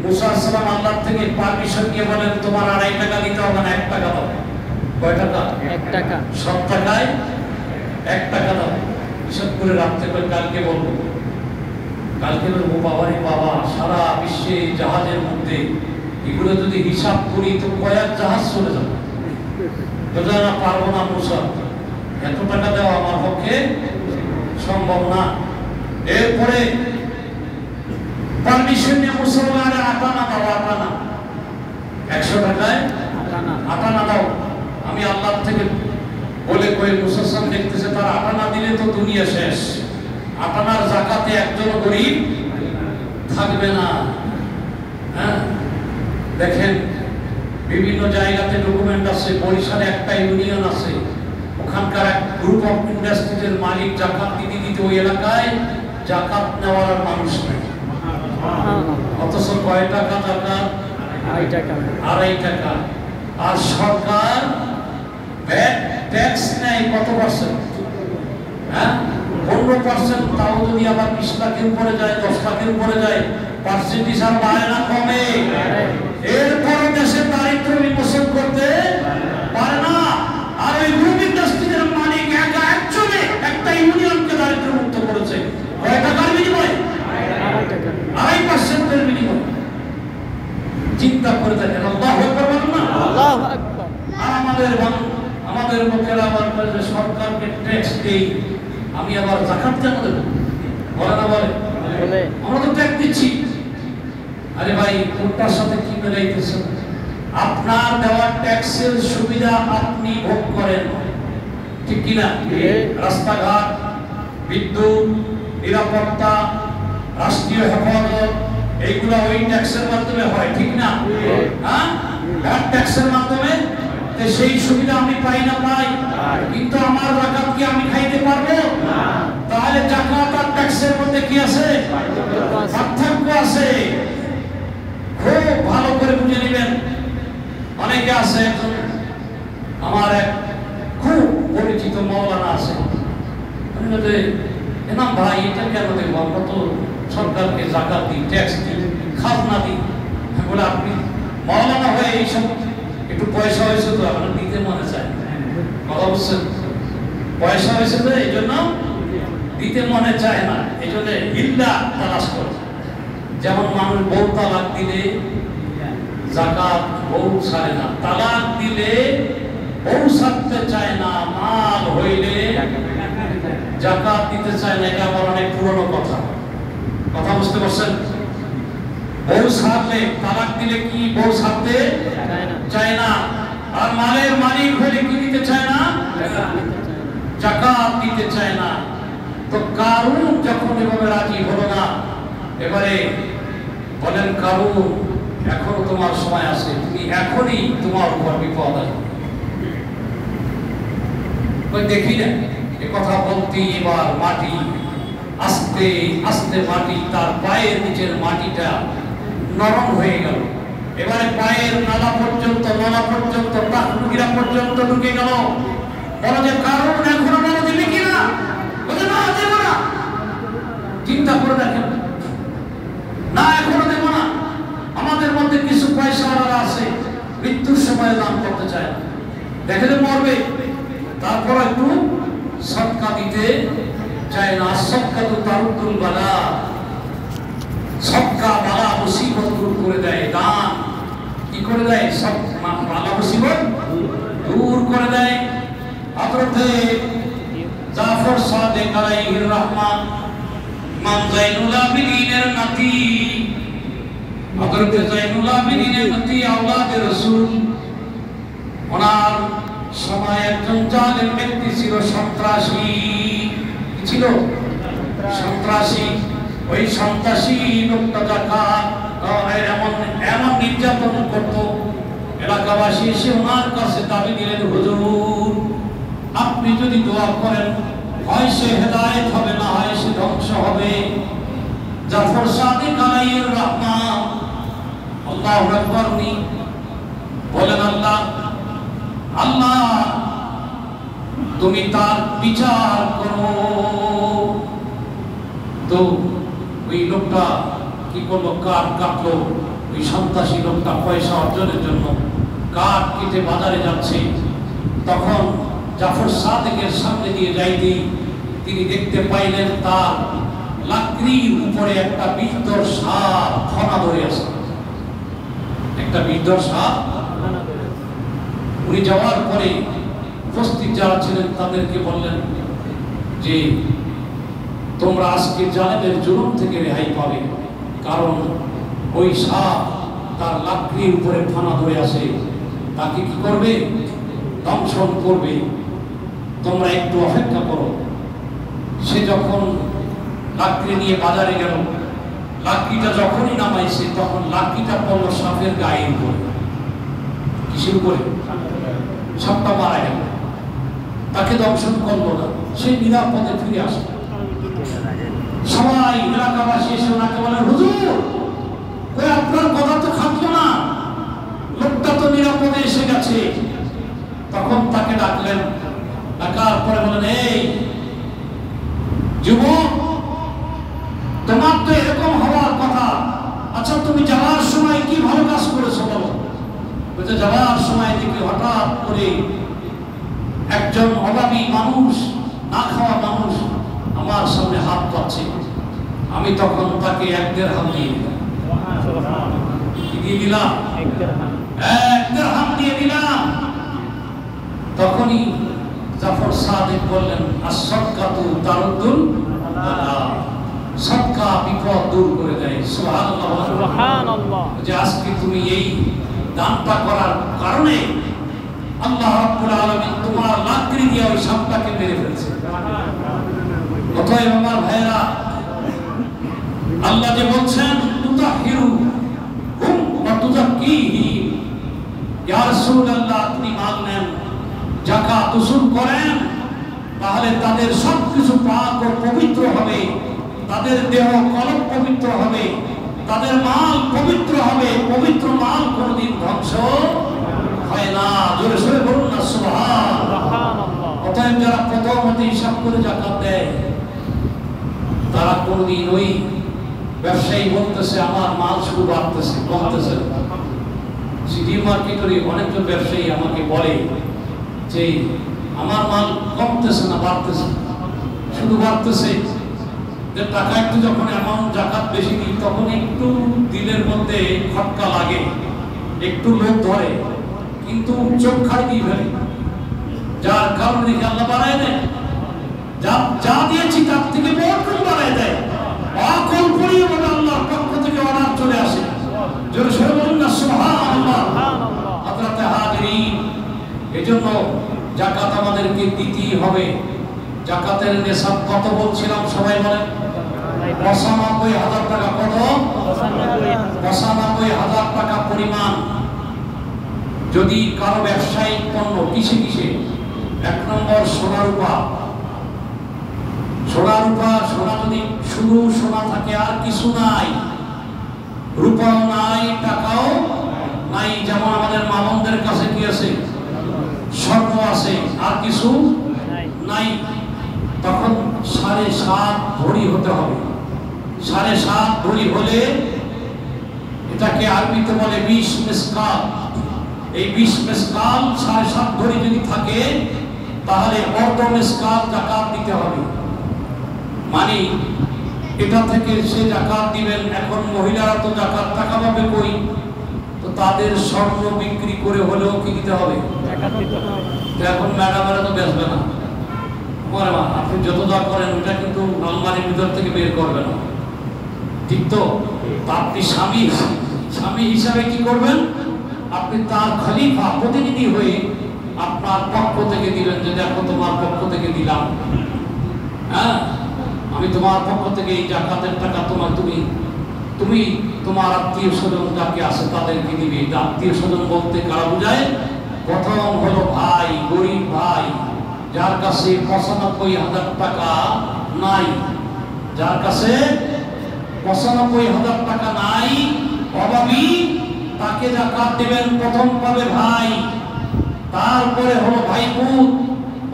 মুসা আলাইহিস সালাম আল্লাহ থেকে পারমিশন নিয়ে বলেন তোমার ২.৫ টাকা দিতে হবে না, ১ টাকা দাও। কয় টাকা? ১ টাকা। সব টাকায় ১ টাকা দাও। হিসাব করে রাখতে পারে, কালকে বলবো। কালকে বলবো বাবারে বাবা, সারা বিশ্বে জাহাজের মধ্যে এগুলো যদি হিসাব করি তো কয়েক জাহাজ চলে যাবে। বোঝা না পারবো না মুসা, এত টাকা দেওয়া আমার পক্ষে সম্ভব না। এরপরে পারমিশন নিয়ে মুসলমানের আটানা দাও, আটানা ১০০ টাকায় আটানা দাও। আমি আল্লাহ থেকে বলে কয়ে মুসলমান দেখতেছে তার আটানা দিলে তো দুনিয়া শেষ। আটানার জাকাতে একজন গরিব থাকবে না। হ্যাঁ, দেখেন বিভিন্ন জায়গাতে ডকুমেন্ট আছে। বরিশালে একটা ইউনিয়ন আছে, ওখানকার এক গ্রুপ অফ ইন্ডাস্ট্রিজের মালিক জাকাত দিতে দিতে ওই এলাকায় জাকাত নেওয়ার মানুষ নেই। অথচ কয় টাকা জাকাত? ২.৫ টাকা। আর সরকার ভ্যাট ট্যাক্স নেয় কত %? হ্যাঁ, 15%, তাও যদি আবার 20 লাখের উপরে যায়, 10 লাখের উপরে যায়, পার্সেন্টেজ আর বাড়ে না কমে? এরপর দেশের দারিদ্র বিমোচন করতে পারে না। আর ওই গ্রুপ ইন্ডাস্ট্রির মালিক একা একজনে একটা ইউনিয়নকে দারিদ্র মুক্ত করেছে। কয় টাকার বিনিময়ে? 2.5% বিনিময়ে। চিন্তা করে দেখেন, আল্লাহু আকবার বলুন না। আল্লাহু আকবার। আর আমাদের লোকেরা আবার বলে যে সরকারকে ট্যাক্স দেই, আমি আবার যাকাত কেন দেব? বলে না বলে? আমরা তো ট্যাক্স দিচ্ছি। আরে ভাই, কোনটার সাথে কি মিলাইতেছেন? আপনার দেওয়া ট্যাক্সের সুবিধা আপনি ভোগ করেন, ঠিক কিনা? রাস্তাঘাট, বিদ্যুৎ, নিরাপত্তা, রাষ্ট্রীয় হেফাজত, এইগুলো ওই ট্যাক্সের মাধ্যমে হয়, ঠিক না? হ্যাঁ, ট্যাক্সের মাধ্যমে। সেই সুবিধা আমি পাই না পাই, কিন্তু আমার যাকাত কি আমি খাইতে পারবো? তাহলে যাকাত আর ট্যাক্সের মধ্যে কি আছে? পার্থক্য আছে। খুব ভালো করে বুঝে নেবেন। অনেকে আছে, আমার এক খুব পরিচিত মাওলানা আছে, এনাম ভাই এটা কেন দেবো, আমরা তো সরকারকে যাকাত দিই, ট্যাক্স দিই, খাজনা দিই। বলে আপনি মাওলানা হয়ে এইসব একটু পয়সা হয়েছে তো আপনার দিতে মনে চায়, কথা বুঝছেন? পয়সা হয়েছে তো এই জন্য দিতে মনে চায় না, এই জন্য হিল্লা তালাশ করে। যেমন মানুষ বউ তালাক দিলে যাকাত বউ ছাড়ে না, তালাক দিলে বউ ছাড়তে চায় না, মাল হইলে যাকাত দিতে চায় না। এটা আমার অনেক পুরনো কথা, কথা বুঝতে পারছেন? বউ ছাড়লে, তালাক দিলে কি বউ ছাড়তে চায় না, আর মালের মালিক হলে কি দিতে চায় না? যাকাত দিতে চায় না। তো কারুন যখন এভাবে রাজি হলো না, এবারে বলেন কারুন, এখনো তোমার সময় আছে, তুমি এখনই তোমার উপর বিপদ আসবে। দেখি না এ কথা বলতে, এবার মাটি আস্তে আস্তে মাটি তার পায়ের নিচের মাটিটা নরম হয়ে গেল। এবারে পায়ের নালা পর্যন্ত টাকনুগিরা পর্যন্ত ঢুকে গেল। বলো যে কারণ এখনো বলো দিবি কিনা? বলে না, দেব না। চিন্তা করে দেখেন, না এখনো দেব না। আমাদের মধ্যে কিছু পয়সাওয়ালা আছে, মৃত্যুর সময় দান করতে চায় না, দেখে যে মরবে, তারপর একটু সদকা দিতে চায় না। সদকা তো তারুদ্দুল বালা, সদকা বালা মুসিবত দূর করে দেয়। দান কি করে দেয়? সব বালা মুসিবত দূর করে দেয়। হযরতে জাফর সাদিক আলাইহির রহমান, ইমাম যাইনুল আবিদিনের নাতি, হযরতে যাইনুল আবিদিনের নাতি, আওলাদে রাসূল। ওনার সময় একজন জালেম ব্যক্তি ছিল, সন্ত্রাসী ছিল, সন্ত্রাসী। ওই সন্ত্রাসী লোকটা যাকাত এমন নির্যাতন করত, এলাকাবাসী এসে ওনার কাছে দাবি দিলেন, হুজুর আপনি যদি দোয়া করেন হয় সে হেদায়েত হবে, না হয় সে ধ্বংস হবে। জাফর সাদিক আলাইহির রহমান আল্লাহু আকবার বলেন, আল্লাহ আল্লাহ তুমি তার বিচার করো। তো ওই লোকটা কি করলো? কাঠ কাটলো। ওই সন্ত্রাসী লোকটা পয়সা অর্জনের জন্য কাঠ কেটে বাজারে যাচ্ছে। তখন জাফর সাদিকের সামনে দিয়ে যাইতেই তিনি দেখতে পাইলেন তার লাকড়ির উপরে একটা বিদ্যর সাপ ফনা ধরে আছে, একটা বিদ্যর সাপ। উনি যাওয়ার পরে উপস্থিত যারা ছিলেন তাদেরকে বললেন যে তোমরা আজকে জালেমের জুলুম থেকে রেহাই পাবে, কারণ ওই সাপ তার লাকড়ির উপরে ফানা ধরে আছে, তাকে কি করবে? দংশন করবে। তোমরা একটু অপেক্ষা করো। সে যখন লাকড়ি নিয়ে বাজারে গেল, লাকড়িটা যখনই নামাইছে তখন লাকড়িটা পড়ল সাপের গায়ের উপরে। কিসের উপরে? সাপটা মারা গেল, তাকে দংশন করলো না, সে নিরাপদে ফিরে আসলো। সবাই এলাকাবাসী এসে ওনাকে বলে, হুজুর ওই আপনার কথা তো খাটলো না, লোকটা তো নিরাপদে এসে গেছে। তখন তাকে ডাকলেন, ডাকার পরে বলেন, এই যুবক, তোমার তো এরকম হওয়ার কথা। আচ্ছা, তুমি যাওয়ার সময় কি ভালো কাজ করেছো বলো? বলছে, যাওয়ার সময় দেখি হঠাৎ করে একজন অভাবী মানুষ, না খাওয়া মানুষ আমার সামনে হাত পাচ্ছে। আমি তখন তাকে 1 দিরহাম দিয়ে দিলাম। দিয়ে দিলাম 1 দিরহাম দিয়ে দিলাম। তখনই জাফর সাদিক বললেন, as-সাদকাতু তারুদ্দুল বালা, সদকা বিপদ দূর করে দেয়। সুবহানাল্লাহ, সুবহানাল্লাহ। যে আজকে তুমি এই দানটা করার কারণে আল্লাহ রাব্বুল আলামিন তোমার লাকড়ি দিয়ে ওই সাপটাকে মেরে ফেলছে। অতএব আমার ভাইরা, আল্লাহ যে বলছেন তুতাহিরু হুম ওয়া তুযাক্কিহি, ইয়া রাসূলুল্লাহ আপনি মাল নেন, যাকাত উসুল করেন, তাহলে তাদের সবকিছু পাক ও পবিত্র হবে, তাদের দেহ কলব পবিত্র হবে, তাদের মাল পবিত্র হবে। পবিত্র মাল কোনদিন ধ্বংস হয় না। জোরে সোরে বলুন না সুবহানাল্লাহ। অতএব যারা প্রথমত হিসাব করে যাকাত দেয়, তারা কোনদিন ওই ব্যবসায়ী বলতেছে আমার মাল শুধু বাড়তেছে কমতেছে। সিটি মার্কেটের অনেকজন ব্যবসায়ী আমাকে বলে যে আমার মাল কমতেছে না বাড়তেছে, শুধু বাড়তেছে। যে টাকা একটু যখন অ্যামাউন্ট যাকাত বেশি দিই, তখন একটু দিলের মধ্যে খটকা লাগে, একটু লোভ ধরে, কিন্তু চোখ খাড়ি দিয়ে ফেলে। যার কারণে দেখে আল্লাহ বাড়ায় দেয়, যা দিয়েছি তার থেকে বহুগুণ বাড়ায় দেয়। অকল্পনীয়ভাবে আল্লাহর পক্ষ থেকে অর্ডার চলে আসে। জোরে সোরে বলুন না সুবহানাল্লাহ। হযরতে হাজিরিন, এজন্য যাকাত আমাদেরকে দিতেই হবে। যাকাতের নিসাব কত বলছিলাম সবাই বলেন? ৯৫,০০০ টাকা। কত? ৯৫,০০০ টাকা পরিমাণ। যদি কারো ব্যবসায়িক পণ্য কিসে কিসে, 1 নম্বর সোনা রূপা। সোনা রূপা, সোনা যদি শুধু সোনা থাকে আর কিছু নাই, রূপাও নাই টাকাও নাই, যেমন আমাদের মামুনদের কাছে কি আছে? স্বর্ণ আছে আর কিছু নাই, তখন ৭.৫ ভরি হতে হবে। ৭.৫ ভরি হলে এটাকে আরবিতে বলে ২০ মিসকাল। এই ২০ মিসকাল ৭.৫ ভরি যদি থাকে, তাহলে অর্ধ মিসকাল যাকাত দিতে হবে। মানে এটা থেকে সে যাকাত দিবেন। এখন মহিলারা তো যাকাত টাকা পাবে কই? তো তাদের স্বর্ণ বিক্রি করে হলেও কি দিতে হবে? এখন ম্যাডামেরা তো বেচবে না, আপনি যত যা করেন ওটা কিন্তু আলমারির ভিতর থেকে বের করবেন না, ঠিক তো? আপনি স্বামী হিসাবে কি করবেন? আপনি তার খলিফা, প্রতিনিধি হয়ে আপনার পক্ষ থেকে দিবেন যে দেখো তোমার পক্ষ থেকে দিলাম, হ্যাঁ আমি তোমার পক্ষ থেকে এই যাকাতের টাকা তুমি তোমার আত্মীয় স্বজন যাকে আছে তাদেরকে দিবে। আত্মীয় স্বজন বলতে কারা বোঝায়? প্রথম হলো ভাই, গরিব ভাই, যার কাছে ৯৫,০০০ টাকা নাই, যার কাছে ৯৫,০০০ টাকা নাই, অভাবী, তাকে যাকাত দেবেন। প্রথম পাবে ভাই, তারপরে হলো ভাইপুত,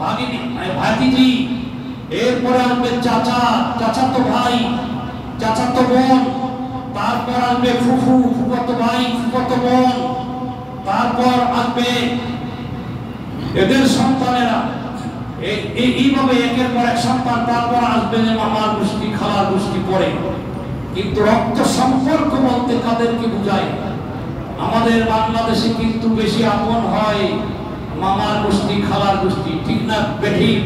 ভাগিনী, ভাতিজি, এরপরে আসবে চাচা, চাচাতো ভাই, চাচাতো বোন, তারপর আসবে ফুফু, ফুফাতো ভাই, ফুফাতো বোন, তারপর আসবে এদের সন্তানেরা। এইভাবে একের পর এক সন্তান, তারপর আসবে যে মামার গোষ্ঠী, খালার গোষ্ঠী পরে। কিন্তু রক্ত সম্পর্ক বলতে কাদেরকে বোঝায়? আমাদের বাংলাদেশে কিন্তু বেশি আপন হয় মামার গোষ্ঠী, খালার গোষ্ঠী, ঠিক না বেঠিক?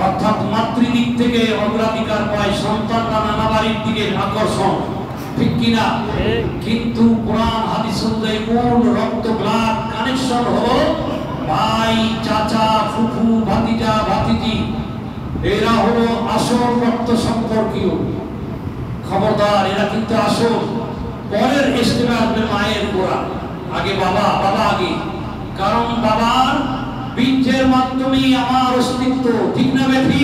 অর্থাৎ মাতৃদিক থেকে অগ্রাধিকার পায়, সন্তানরা নানা বাড়ির দিকে আকর্ষণ, ঠিক কিনা? কিন্তু কোরআন হাদিস অনুযায়ী মূল রক্ত ব্লাড কানেকশন হলো ভাই, চাচা, ফুফু, ভাতিজা, ভাতিজি, এরা হলো আসল রক্ত সম্পর্কীয়। খবরদার, এরা কিন্তু আসল। পরের স্টেপে আসবে মায়ের গোড়া, আগে বাবা, বাবা আগে, কারণ বাবার বীর্যের মাধ্যমেই আমার অস্তিত্ব, ঠিক না বেঠি?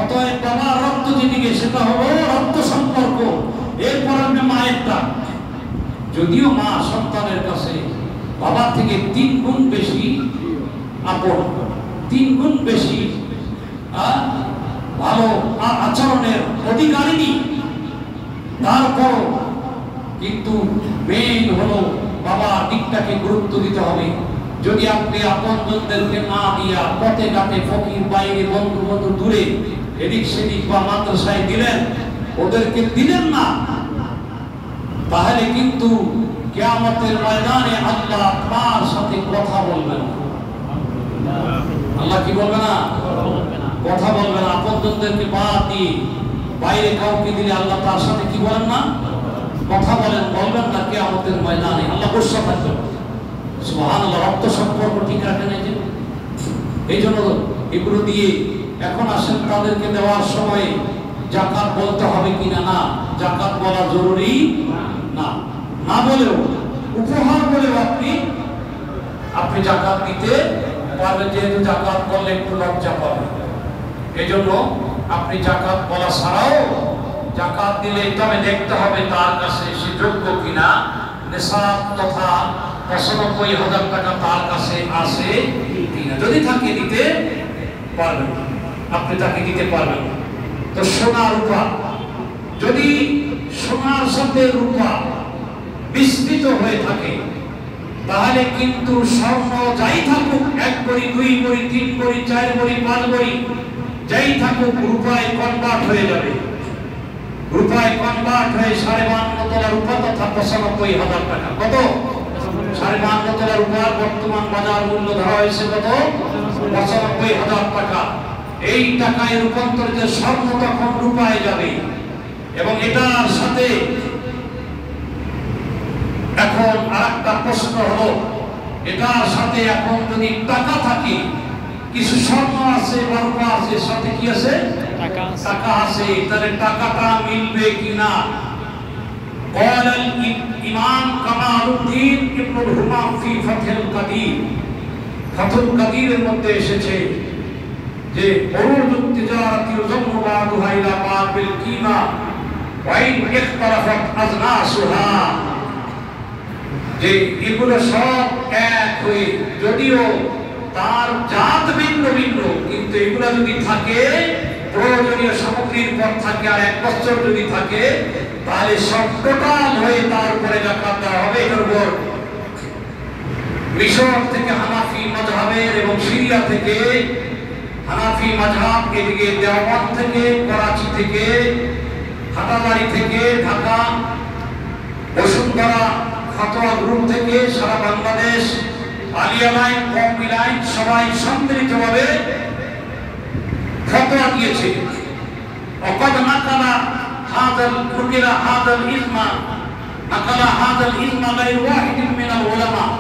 অতএব বাবার রক্ত যেদিকে সেটা হলো রক্ত সম্পর্ক। এরপর আসবে মায়েরটা। যদিও মা সন্তানের কাছে বাবার থেকে ৩ গুণ বেশি আপন, ৩ গুণ বেশি ভালো আচরণের অধিকারিণী, তারপর কিন্তু মেইন হলো বাবার দিকটাকে গুরুত্ব দিতে হবে। যদি আপনি আপনজনদেরকে না দিয়া পথে ঘাটে ফকির বাইরে বন্ধু বন্ধু দূরে এদিক সেদিক বা মাদ্রাসায় দিলেন, ওদেরকে দিলেন না, তাহলে কিন্তু কিয়ামতের ময়দানে আল্লাহ আপনার সাথে কথা বলবেন না। আল্লাহ কি বলবে না? কথা বলবে না। আপনজনদেরকে বাদ দিয়ে বাইরে কাউকে দিলে আল্লাহ তার সাথে কি বলেন না? কথা বলবেন না কিয়ামতের ময়দানে। আল্লাহ গুসা থাকবেন। সুবহানাল্লাহ। রক্ত সম্পর্ক ঠিক রাখেন এই জন্য এগুলো দিয়ে এখন আসেন তাদেরকে দেওয়ার সময় যাকাত বলতে হবে কিনা। না, যাকাত বলা জরুরি না। না বলেও উপহার বলেও আপনি যাকাত দিতে পারবেন, যেহেতু যাকাত বললে একটু লজ্জা পাবেন। এই জন্য আপনি যাকাত বলা ছাড়াও যাকাত দিলে তবে দেখতে হবে তার কাছে সে যোগ্য কিনা, নিসাব তথা ৯৫,০০০ টাকা তার কাছে আছে কিনা। যদি থাকে দিতে পারবেন, আপনি তাকে দিতে পারবেন। তো সোনা রূপা, যদি সোনার সাথে রূপা বিস্তৃত হয়ে থাকে তাহলে কিন্তু স্বর্ণ যাই থাকুক, ১ ভরি ২ ভরি ৩ ভরি ৪ ভরি ৫ ভরি যাই থাকুক, রূপায় কনভার্ট হয়ে যাবে। রূপায় কনভার্ট হয়ে ৫.৫ তোলা রূপা তথা ৯৫,০০০ টাকা। কত? ৫.৫ তোলা রূপার বর্তমান বাজার মূল্য ধরা হয়েছে কত? ৯৫,০০০ টাকা। এই টাকায় রূপান্তরিত স্বর্ণ তখন রূপায় যাবে। এবং এটার সাথে এখন আরেকটা প্রশ্ন হলো, এটার সাথে এখন যদি টাকা থাকে, কিছু স্বর্ণ আছে বা রূপা আছে, সাথে কি আছে? টাকা আছে, তাহলে টাকাটা মিলবে কিনা? قال الإمام كمال الدين ابن الهمام في فتح القدير, ফাথুল কাদিরের মধ্যে এসেছে যে উরুদুত তিজারাতি ইউযাম্মু বা'দুহা ইলা বা'দিল কিমা ওয়া ইন ইখতারাফাত আজনাসুহা, যে এগুলো সব এক হয়ে যদিও তার জাত ভিন্ন ভিন্ন, কিন্তু এগুলো যদি থাকে, প্রয়োজনীয় সামগ্রীর পর থাকে আর ১ বছর যদি থাকে, তাহলে সব টোটাল হয়ে তার উপরে যাকাত দেওয়া হবে। এর উপর মিশর থেকে হানাফি মাযহাবের এবং সিরিয়া থেকে হানাফি মাযহাব, এদিকে দেওবন্দ থেকে, করাচি থেকে, হাটাজারি থেকে, ঢাকা, বসুন্ধরা ফতোয়া গ্রুপ থেকে, সারা বাংলাদেশ আলিয়া লাইন, কওমি লাইন সবাই সম্মিলিতভাবে ফতোয়া দিয়েছে। وقد نقل هذا الإجماع غير واحد من العلماء.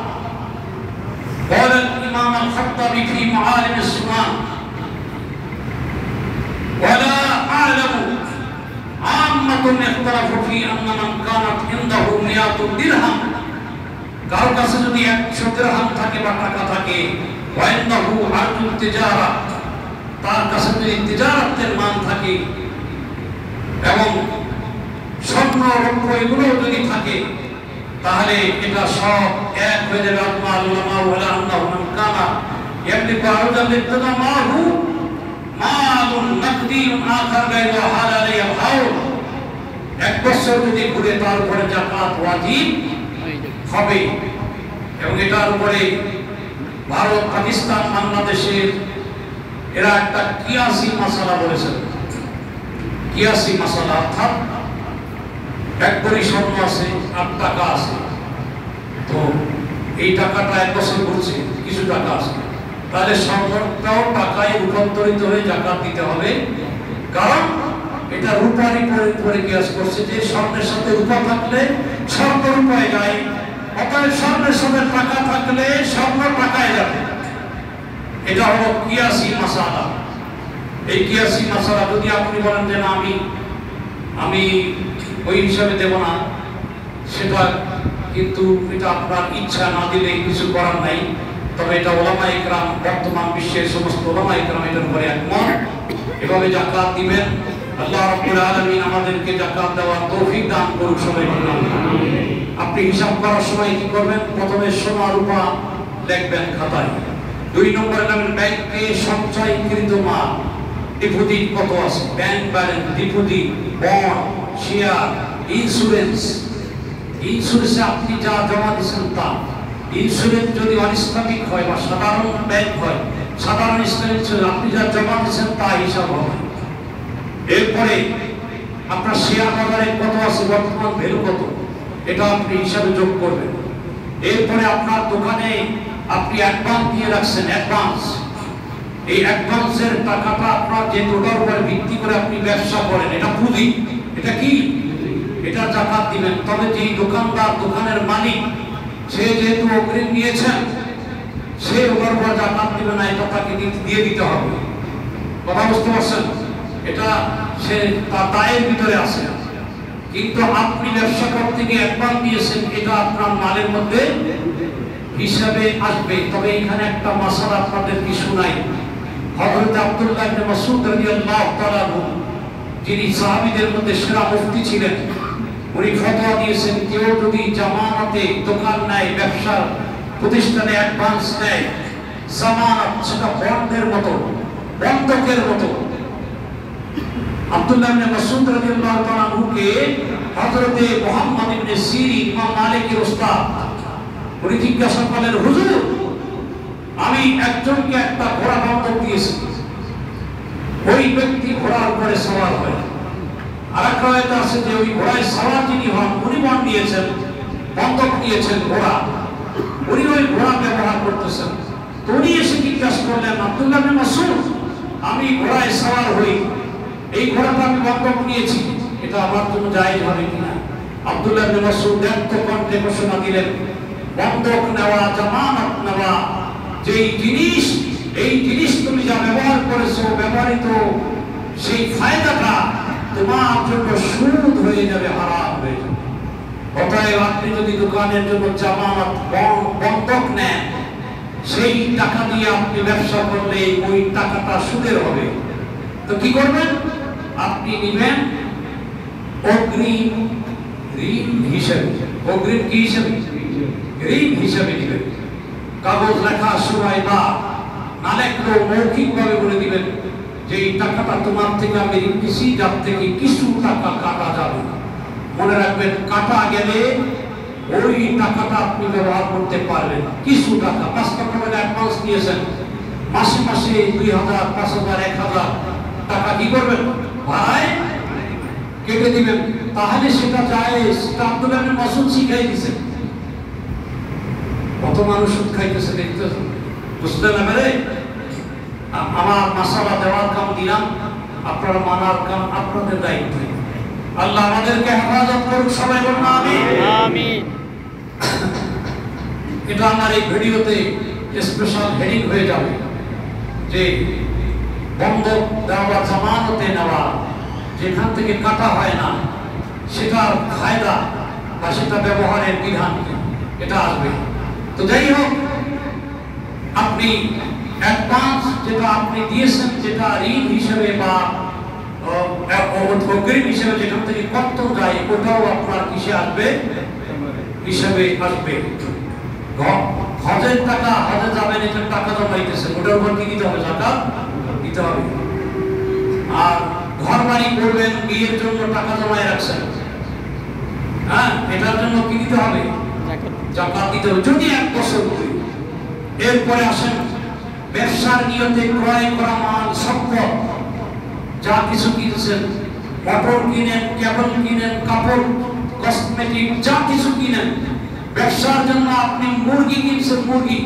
قال الإمام الخطبي في معالم السنن: ولا أعلم عامة اختلفوا في أن من كانت عنده 100 درهم, কারো কাছে যদি ১০০ দিরহাম থাকে বা টাকা থাকে, وعنده عرض التجارة, তার কাছে যদি তিজারতের মান থাকে এবং স্বর্ণ রৌপ্য এগুলো যদি থাকে, তাহলে এটা সব এক হয়ে যাবে। আল্লাহ উলামা ওয়ালা আন্নাহু মান কানা ইয়ামলিকু আরদান লিত্তাদা মাহু মালুন নাকদিয়ুন আখার গায়রু হালালিয়া হাউল, ১ বছর যদি ঘুরে তার উপরে যাকাত ওয়াজিব হবে। এবং এটার উপরে ভারত, পাকিস্তান, বাংলাদেশের এরা একটা কিয়াসি মাসালা বলেছেন। কিয়াসি মাসালা অর্থাৎ ১ ভরি স্বর্ণ আছে আর টাকা আছে, তো এই টাকাটা ১ বছর ঘুরছে, কিছু টাকা আছে, তাহলে স্বর্ণটাও টাকায় রূপান্তরিত হয়ে যাকাত দিতে হবে। কারণ এটা রূপার উপরে কিয়াস করছে যে স্বর্ণের সাথে রূপা থাকলে স্বর্ণ রূপায় যায়, অতএব স্বর্ণের সাথে টাকা থাকলে স্বর্ণ টাকায় যাবে। এটা হলো কিয়াসি মাসালা। এই কিয়াসি মাসালা যদি আপনি বলেন যে না আমি ওই হিসাবে দেব না, সেটা কিন্তু এটা আপনার ইচ্ছা, না দিলে কিছু করার নাই। তবে এটা ওলামা ইকরাম, বর্তমান বিশ্বের সমস্ত ওলামা ইকরাম এটার উপরে একমত। এভাবে যাকাত দিবেন। আল্লাহ রাব্বুল আলামিন আমাদেরকে যাকাত দেওয়ার তৌফিক দান করুন সবাই। আপনি হিসাব করার সময় কি করবেন? প্রথমে সোনা রূপা লিখবেন খাতায়, ২ নম্বরে নামের ব্যাংকে সঞ্চয়কৃত মাল, ডিপোজিট কত আছে, bank balance, deposit, bond, share, ইন্স্যুরেন্সে আপনি যা জমা দিচ্ছেন তা। ইন্স্যুরেন্স যদি অনিসলামিক হয় বা সাধারণ ব্যাংক হয়, সাধারণ ইসলামিক আপনি যা জমা দিচ্ছেন তা হিসাব হবে। এরপরে আপনার শেয়ার বাজারে কত আছে, বর্তমান ভ্যালু কত, এটা আপনি হিসাবে যোগ করবেন। এরপরে আপনার দোকানে আপনি অ্যাডভান্স দিয়ে রাখছেন, অ্যাডভান্স, এই অ্যাডভান্সের টাকাটা আপনার যে ওটার উপর ভিত্তি করে আপনি ব্যবসা করেন, এটা পুঁজি, এটা কি, এটা জাকাত দিবেন। তবে যেই দোকানদার, দোকানের মালিক, সে যেহেতু অগ্রিম নিয়েছেন, সে ওটার উপর জাকাত দিবে না, এটা তাকে দিয়ে দিতে হবে। কথা বুঝতে পারছেন? এটা সে তার দায়ের ভিতরে আছে। কিন্তু আপনি ব্যবসা করতে গিয়ে অ্যাডভান্স দিয়েছেন, এটা আপনার মালের মধ্যে হিসাবে আসবে। তবে এখানে একটা মাসালা আপনাদের কি শোনাই। হযরত আব্দুল্লাহ ইবনে মাসউদ রাদিয়াল্লাহু তাআলা আনহু, যিনি সাহাবীদের মধ্যে সেরা মুফতি ছিলেন, উনি ফতোয়া দিয়েছেন, কেউ যদি জামানতে দোকান নেয়, ব্যবসার প্রতিষ্ঠানে অ্যাডভান্স নেয়, জামানত সেটা বন্ডের মতো, বন্ধকের মতো। আব্দুল্লাহ ইবনে মাসউদ রাদিয়াল্লাহু তাআলা আনহুকে হযরত মুহাম্মদ ইবনে সিরিন, ইমাম মালিকের উস্তাদ, উনি জিজ্ঞাসা করলেন, হুজুর, আমি একজনকে একটা ঘোড়া বন্ধক দিয়েছি, ওই ব্যক্তি ঘোড়ার উপরে সওয়ার হয়। আর এক রায়ত আছে যে ওই ঘোড়ায় সওয়ার যিনি হন, উনি বন্ড দিয়েছেন, বন্ধক দিয়েছেন ঘোড়া, উনি ওই ঘোড়া ব্যবহার করতেছেন। তো উনি এসে জিজ্ঞাসা করলেন, আব্দুল্লাহ ইবনে মাসউদ, আমি ঘোড়ায় সওয়ার হই, এই ঘোড়াটা আমি বন্ধক নিয়েছি, এটা আমার জন্য জায়েজ হবে কিনা? আব্দুল্লাহ ইবনে মাসউদ ব্যক্ত কণ্ঠে ঘোষণা দিলেন, বন্ধক নেওয়া, জামানত নেওয়া, যেই জিনিস, এই জিনিস তুমি যা ব্যবহার করেছো, ব্যবহৃত সেই ফায়দাটা তোমার জন্য সুদ হয়ে যাবে, হারাম হয়ে যাবে। অতএব আপনি যদি দোকানের জন্য জামানত, বন্ধক নেন, সেই টাকা দিয়ে আপনি ব্যবসা করলে ওই টাকাটা সুদের হবে। তো কি করবেন? আপনি নিবেন অগ্রিম ঋণ হিসেবে। অগ্রিম কি হিসেবে? ঋণ হিসেবে নিবেন। কাগজ লেখা সময় না লেখলেও মৌখিকভাবে বলে দিবেন যে এই টাকাটা তোমার থেকে আমি ঋণ নিছি, যার থেকে কিছু টাকা কাটা যাবে। মনে রাখবেন, কাটা গেলে ওই টাকাটা আপনি ব্যবহার করতে পারবেন। কিছু টাকা, 5 টাকা করে অ্যাডভান্স দিয়েছেন, মাসে মাসে 2000, 5000, 1000 টাকা কি করবেন? ভাড়ায় কেটে দিবেন। তাহলে সেটা জায়েজ। আব্দুল্লাহ ইবনে মাসউদ শিখাই দিয়েছেন। কত মানুষ সুদ খাইতেছে দেখতেছেন, বুঝতে না পারে। আমার মাসালা দেওয়ার কাম দিলাম, আপনারা মানার কাম আপনাদের দায়িত্ব। আল্লাহ আমাদেরকে হেফাজত করুক, সবাই বলুন আমিন। আমিন। এটা আমার এই ভিডিওতে স্পেশাল হেডিং হয়ে যাবে যে বন্ধক দেওয়া, জামানতে নেওয়া, যেখান থেকে কাটা হয় না, সেটার ফায়দা বা সেটা ব্যবহারের বিধান, এটা আসবে। তো যাই হোক, আপনি অ্যাডভান্স যেটা আপনি দিয়েছেন, যেটা ঋণ হিসেবে বা অগ্রিম হিসেবে যেখান থেকে কত যায়, ওটাও আপনার কিসে আসবে? হিসেবে আসবে। হজের টাকা, হজে যাবেন, এটা টাকা জমাইতেছেন, ওটার উপর কি দিতে হবে? জাকাত দিতে হবে। আর ঘর বাড়ি করবেন, বিয়ের জন্য টাকা জমায় রাখছেন, হ্যাঁ, এটার জন্য কি দিতে হবে? জাকাত দিতে হবে, যদি 1 বছর ধরে। এরপরে আসেন ব্যবসার নিয়তে ক্রয় করা মাল, সম্পদ, যা কিছু কিনছেন, মোটর কিনেন, কেবল কিনেন, কাপড়, কসমেটিক, যা কিছু কিনেন, ব্যবসার জন্য আপনি মুরগি কিনছেন, মুরগি,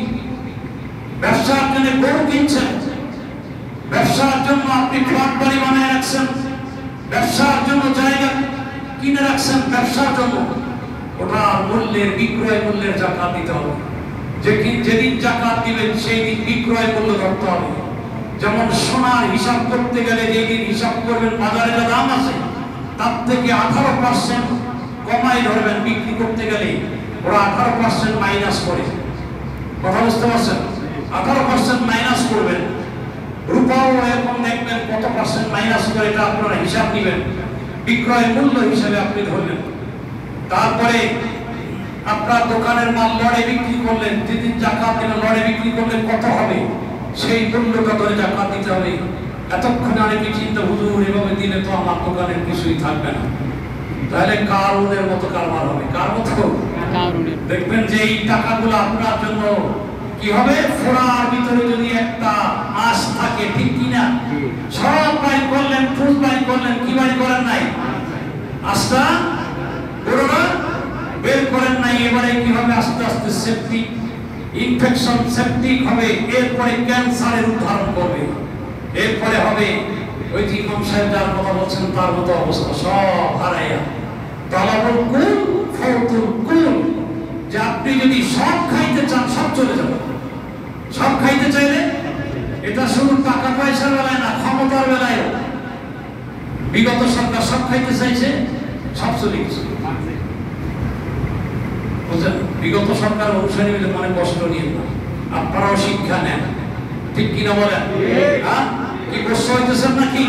ব্যবসার জন্য গরু কিনছেন, ব্যবসার জন্য আপনি ফ্ল্যাট বাড়ি বানায় রাখছেন, ব্যবসার জন্য জায়গা কিনে রাখছেন, ব্যবসার জন্য, ওটা মূল্যের, বিক্রয় মূল্যের জাকাত দিতে হবে। যেদিন জাকাত দিবেন সেই দিন বিক্রয় মূল্য ধরতে হবে। যেমন সোনার হিসাব করতে গেলে যেদিন হিসাব করবেন বাজারে যা দাম আছে, তার থেকে 18% কমাই ধরবেন বিক্রি করতে গেলে। ওরা 18% মাইনাস করে। কথা বুঝতে পারছেন? 18% মাইনাস করবেন। রূপাও এরকম দেখবেন কত পার্সেন্ট মাইনাস করে, এটা আপনারা হিসাব দিবেন, বিক্রয় মূল্য হিসেবে আপনি ধরবেন। তারপরে আপনার দোকানের মাল লড়ে বিক্রি করলেন, যেদিন জাকাত দিলেন, লড়ে বিক্রি করলেন কত হবে, সেই মূল্যটা ধরে জাকাত দিতে হবে। এতক্ষণে অনেকে চিন্তা, হুজুর এভাবে দিলে তো আমার দোকানের কিছুই থাকবে না, তাহলে কারুনের মতো কারবার হবে। কার মতো? দেখবেন যে এই টাকাগুলো আপনার জন্য কি হবে, ফোড়ার ভিতরে যদি একটা আঁশ থাকে, ঠিক কিনা? সব বাই করলেন, ফুল বাই করলেন, কি বাই করেন নাই? আঁশটা পুরোটা বের করেন নাই। এবারে কি হবে, আস্তে আস্তে সেপটিক ইনফেকশন, সেপটিক হবে, এরপরে ক্যান্সারের উদ্ধারণ করবে, এরপরে হবে ওই যে ইমাম সাহেব যার কথা বলছেন তার মতো অবস্থা, সব হারাইয়া তালাবুল কুল ফাউতুল কুল। যে আপনি যদি সব খাইতে চান সব চলে যাবে। সব খাইতে চাইলে এটা শুধু টাকা পয়সার বেলায় না, ক্ষমতার বেলায়। বিগত সরকার সব খাইতে চাইছে, সব চলে গেছে, বুঝলেন? বিগত সরকার অনুসারী মিলে মনে কষ্ট নিয়ে না, আপনারাও শিক্ষা নেন, ঠিক কিনা বলেন? হ্যাঁ, কি কষ্ট হইতেছেন নাকি?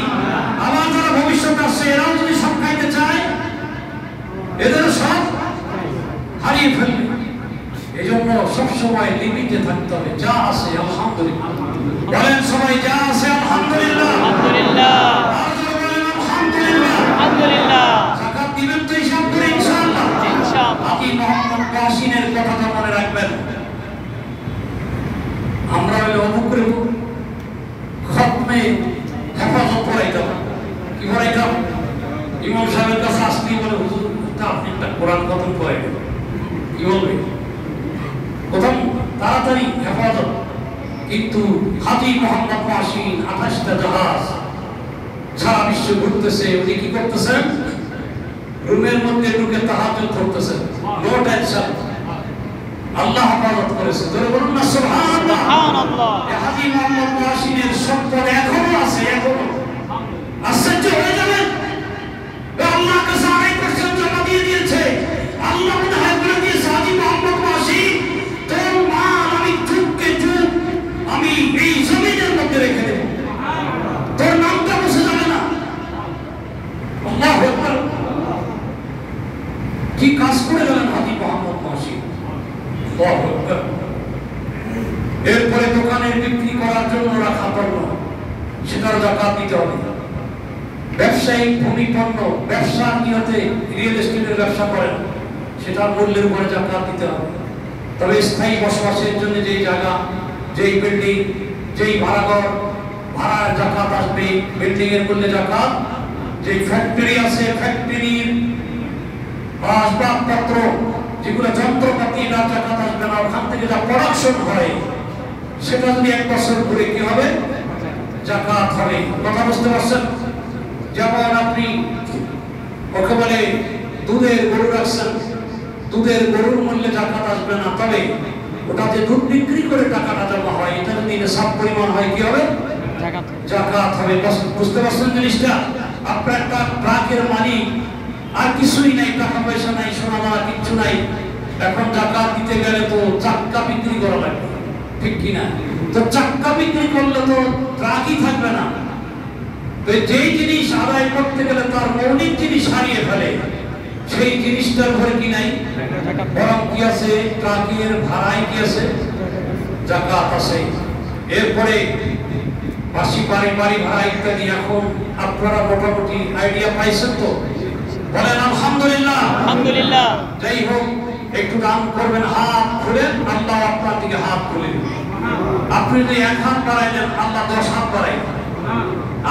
আবার যারা ভবিষ্যতে আসছে এরাও যদি সব খাইতে চায়, এদের সব হারিয়ে ফেলবে। এই জন্য সবসময় লিমিটে থাকতে হবে। যা আছে আলহামদুলিল্লাহ বলেন সবাই, যা আছে আলহামদুলিল্লাহ, আলহামদুলিল্লাহ, আলহামদুলিল্লাহ, আলহামদুলিল্লাহ। যাকাত দিবেন তো হিসাব করে ইনশাআল্লাহ, ইনশাআল্লাহ। আপনি মোহাম্মদ কাসিমের কথাটা মনে রাখবেন। আমরা হলে অমুক করে খতমে হেফাজত পড়াইতাম। কি পড়াইতাম? ইমাম সাহেবের কাছে আসলেই বলে, হুজুর আপনি একটা কোরআন খতম পড়াইবেন। কি বলবে? প্রথম তাড়াতাড়ি হেফাজত। কিন্তু হাজী মোহাম্মদ কাসিম 28টা জাহাজ সারা বিশ্ব ঘুরতেছে, উনি কি করতেছেন? রুমের মধ্যে ঢুকে তাহাজ্জুদ করতেছেন, নো টেনশন। আল্লাহ হেফাজত করেছে। ধরে বলুন না সুবহানাল্লাহ, সুবহানাল্লাহ। হাজী মোহাম্মদ কাসিমের সম্পদ এখনো আছে, এখনো। আশ্চর্য হয়ে যাবেন, আল্লাহ কাছে 2% জমা দিয়ে দিয়েছে। আল্লাহ মনে হয় বলে দিয়েছে, হাজী মোহাম্মদ কাসিম তোর মাল আমি যুগকে যুগ আমি এই জমিনের মধ্যে রেখে দেব, তোর নামটা মুছে যাবে না। আল্লাহু আকবার। কি কাজ করে গেলেন হাজী মোহাম্মদ কাসিম। আল্লাহু আকবার। এরপরে দোকানের বিক্রি করার জন্য রাখা পণ্য, সেটার যাকাত দিতে হবে। ব্যবসায়িক ভূমি পণ্য, ব্যবসার নিয়তে রিয়েল এস্টেটের ব্যবসা করেন, সেটার মূল্যের উপরে যাকাত দিতে হবে। তবে স্থায়ী বসবাসের জন্য যেই জায়গা, যেই বিল্ডিং, যেই ভাড়াঘর, ভাড়ার যাকাত আসবে, বিল্ডিং এর মূল্যে যাকাত। যেই ফ্যাক্টরি আছে, ফ্যাক্টরির আসবাবপত্র, যেগুলো যন্ত্রপাতি, না যাকাত আসবে না। ওখান থেকে যা প্রোডাকশন হয় সেটা যদি 1 বছর ঘুরে কি হবে, যাকাত হবে। কথা বুঝতে পারছেন? যেমন আপনি ওকে বলে দুধের গরু রাখছেন, দুধের গরুর মূল্যে যাকাত আসবে না, তবে ওটা যে দুধ বিক্রি করে টাকাটা জমা হয়, এটা যদি নিসাব পরিমাণ হয় কি হবে, যাকাত হবে। বুঝতে পারছেন জিনিসটা? আপনার একটা ট্রাকের মালিক, আর কিছুই নাই, টাকা পয়সা নাই, সোনা দানা কিচ্ছু নাই, এখন যাকাত দিতে গেলে তো চাক্কা বিক্রি করা লাগবে, ঠিক কিনা? তো চাক্কা বিক্রি করলে তো ট্রাকই থাকবে না। তো যেই জিনিস আদায় করতে গেলে তার মৌলিক জিনিস হারিয়ে ফেলে, সেই জিনিসটার ঘরে কি নাই, বরং কি আছে, ট্রাকের ভাড়ায় কি আছে, যাকাত আছে। এরপরে বাসি বাড়ি, বাড়ি ভাড়া ইত্যাদি। এখন আপনারা মোটামুটি আইডিয়া পাইছেন তো? বলেন আলহামদুলিল্লাহ, আলহামদুলিল্লাহ। যাই হোক, একটু দান করবেন, হাত খুলেন, আল্লাহ আপনার দিকে হাত খুলে দিবেন। আপনি যদি 1 হাত বাড়াইলেন, আল্লাহ 10 হাত বাড়াইবেন।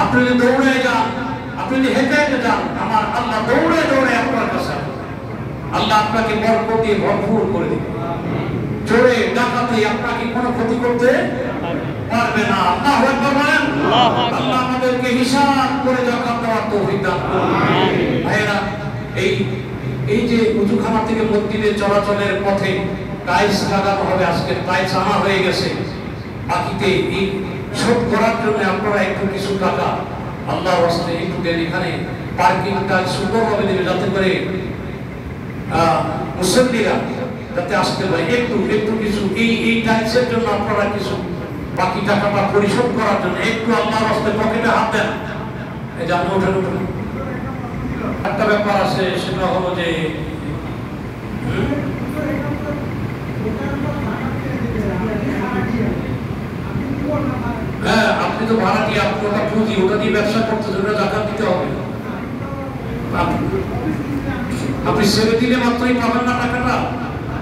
আপনি যদি দৌড়ে যান, আপনি যদি হেঁটে হেঁটে যান, আমার আল্লাহ দৌড়ে দৌড়ে আপনার কাছে, আল্লাহ আপনাকে বরকত দিয়ে ভরপুর করে দিবেন। চোরে ডাকাতে আপনাকে কোনো ক্ষতি করতে পারবে না। আল্লাহু আকবার বলেন। আল্লাহ আমাদেরকে হিসাব করে যাকাত দেওয়ার তৌফিক দান করুন। ভাইরা, এই যে উযুখানা থেকে মসজিদে চলাচলের পথে টাইলস লাগানো হবে, আজকে টাইলস আনা হয়ে গেছে। বাকিতে এই শোধ করার জন্য আপনারা একটু কিছু টাকা আল্লাহর রাস্তায় একটু দেন। এখানে পার্কিংটা সুন্দরভাবে দেবে, যাতে করে মুসল্লিরা যাতে আসতে পারে। একটু কিছু এই টাইলসের জন্য আপনারা কিছু বাকি টাকাটা পরিশোধ করার জন্য একটু আল্লাহর রাস্তায় পকেটে হাত দেন। এই যে আপনি ওঠেন। একটা ব্যাপার আছে, সেটা হলো যে হ্যাঁ, আপনি তো ভাড়াটিয়া, আপনি ওটা পুঁজি, ওটা দিয়ে ব্যবসা করতেছেন, ওটা জাকাত দিতে হবে। আপনি ছেড়ে দিলে মাত্রই পাবেন না টাকাটা।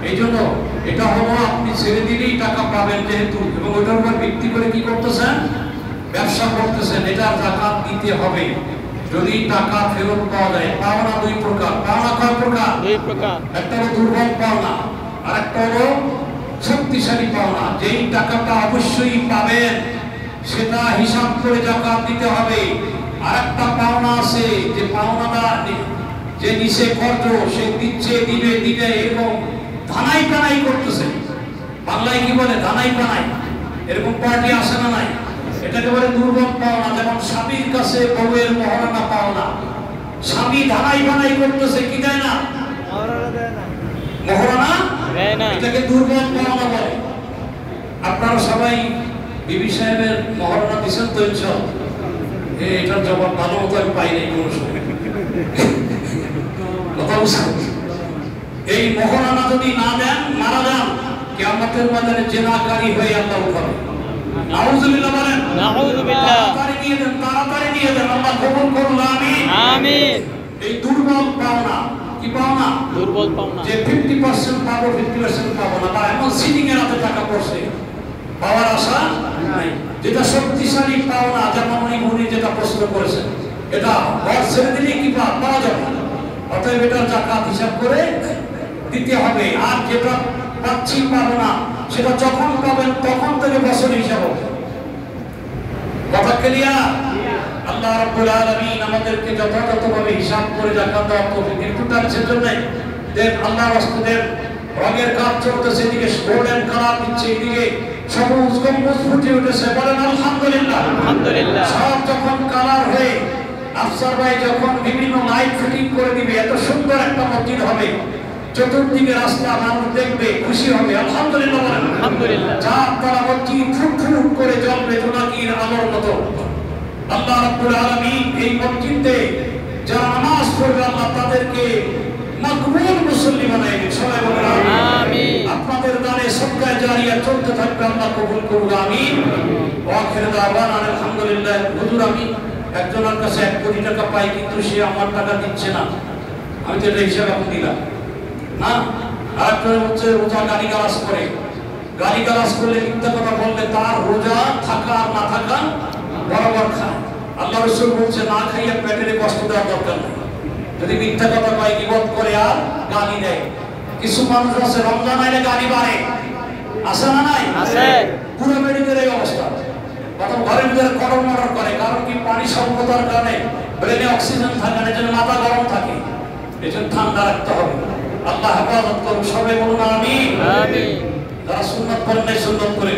এই জন্য এটা হলো আপনি ছেড়ে দিলেই টাকা পাবেন যেহেতু, এবং ওটার উপর ভিত্তি করে কি করতেছেন, ব্যবসা করতেছেন, এটা জাকাত দিতে হবে। যদি টাকা ফেরত পাওয়া যায়, পাওনা দুই প্রকার। পাওনা কয় প্রকার? দুই প্রকার। একটা হলো দুর্বল পাওনা, আর একটা হলো শক্তিশালী পাওনা। যেই টাকাটা অবশ্যই পাবেন সেটা হিসাব করে জাকাত দিতে হবে। আর একটা পাওনা আছে যে পাওনাটা যে নিচে কর্জ, সে দিচ্ছে, দিবে দিবে, এরকম ধানাই টানাই করতেছে। বাংলায় কি বলে? ধানাই টানাই। এরকম পার্টি আসে না নাই? এটাকে বলে দুর্বল পাওনা। যেমন স্বামীর কাছে বউয়ের মহারণা পাওনা, স্বামী ধানাই বানাই করতেছে, কি দেয় না? মহারণা দেয় না, এটাকে দুর্বল পাওনা বলে। আপনারা সবাই বিবি সাহেবের মহারণা দিচ্ছেন তো? এটার জবাব ভালো মতো আমি পাই নাই কোনো সময়। এই মহারণা যদি না দেন, মারা যান, কিয়ামতের ময়দানে জিনাকারী হয়ে আল্লাহ উঠাবে। নাউযুবিল্লাহ বলেন। নাউযুবিল্লাহ। তাড়াতাড়ি দিয়ে দেন, তাড়াতাড়ি দিয়ে দেন, আল্লাহ কবুল করুন। আমিন আমিন। এই দুর্বল পাওনা, কি পাওনা? দুর্বল পাওনা, যে 50% পাবো, 50% পাবো না, বা এমন সিটিং এর হাতে টাকা পড়ছে, পাওয়ার আশা নাই। যেটা শক্তিশালী পাওনা, যেমন উনি যেটা প্রশ্ন করেছেন, এটা ঘর ছেড়ে দিলে কি পাওয়া যাবে, অতএব এটা জাকাত হিসাব করে দিতে হবে। আর যেটা পাচ্ছি পাবো না, সেটা যখন পাবেন তখন থেকে বছর হিসাব হবে। কথা ক্লিয়ার? আল্লাহ রাব্বুল আলামিন আমাদেরকে যথাযথভাবে হিসাব করে জাকাত দেওয়ার তৌফিক একটু টানছেন জন্য দেন। আল্লাহ রাসূলের রঙের কাজ চলতেছে, এদিকে গোল্ডেন কালার দিচ্ছে, এদিকে সবুজ গম্বুজ ফুটে উঠেছে। বলেন আলহামদুলিল্লাহ। আলহামদুলিল্লাহ। সব যখন কালার হয়ে আফসার ভাই যখন বিভিন্ন লাইট ফিটিং করে দিবে, এত সুন্দর একটা মসজিদ হবে, চতুর্দিকে রাস্তা মানুষ দেখবে, খুশি হবে। আলহামদুলিল্লাহ বলেন। আলহামদুলিল্লাহ। চার তলা মসজিদ ফুটফুট করে জ্বলবে জোনাকির আলোর মতো। আল্লাহ রাব্বুল আলামিন এই মসজিদে যারা নামাজ পড়বে, আল্লাহ তাদেরকে মকবুল মুসল্লি বানায় দিন। সবাই বলেন আমিন। আপনাদের দানে সদকায়ে জারিয়া চলতে থাকবে, আল্লাহ কবুল করুন। আমিন। ওয়া আখিরু দাওয়ানা আলহামদুলিল্লাহ। হুজুর, আমি একজনের কাছে 1 কোটি টাকা পাই, কিন্তু সে আমার টাকা দিচ্ছে না, আমি তো এটা হিসাব এখন দিলাম না। আরেকজন হচ্ছে রোজা গালিগালাজ করে, গালিগালাজ করলে, মিথ্যা কথা বললে তার রোজা থাকা আর না থাকা বরাবর খায়। আল্লাহ রাসূল বলছে, না খাইয়া পেটের কষ্ট দেওয়ার দরকার নেই। যদি মিথ্যা কথা কয়, গীবত করে আর গালি দেয়। কিছু মানুষ আছে রমজান আইলে গালি বাড়ে, আছে না নাই? আছে। পুরো মেডিকেল এই অবস্থা, প্রথম ঘরের ভিতরে গরম মরম করে, কারণ কি? পানি স্বল্পতার কারণে ব্রেনে অক্সিজেন থাকে না, যেন মাথা গরম থাকে, এই জন্য ঠান্ডা রাখতে হবে। আল্লাহ হেফাজত করুন। সবাই বলুন আমিন। আমিন। যারা সুন্নাত পড়েন নাই সুন্নাত করে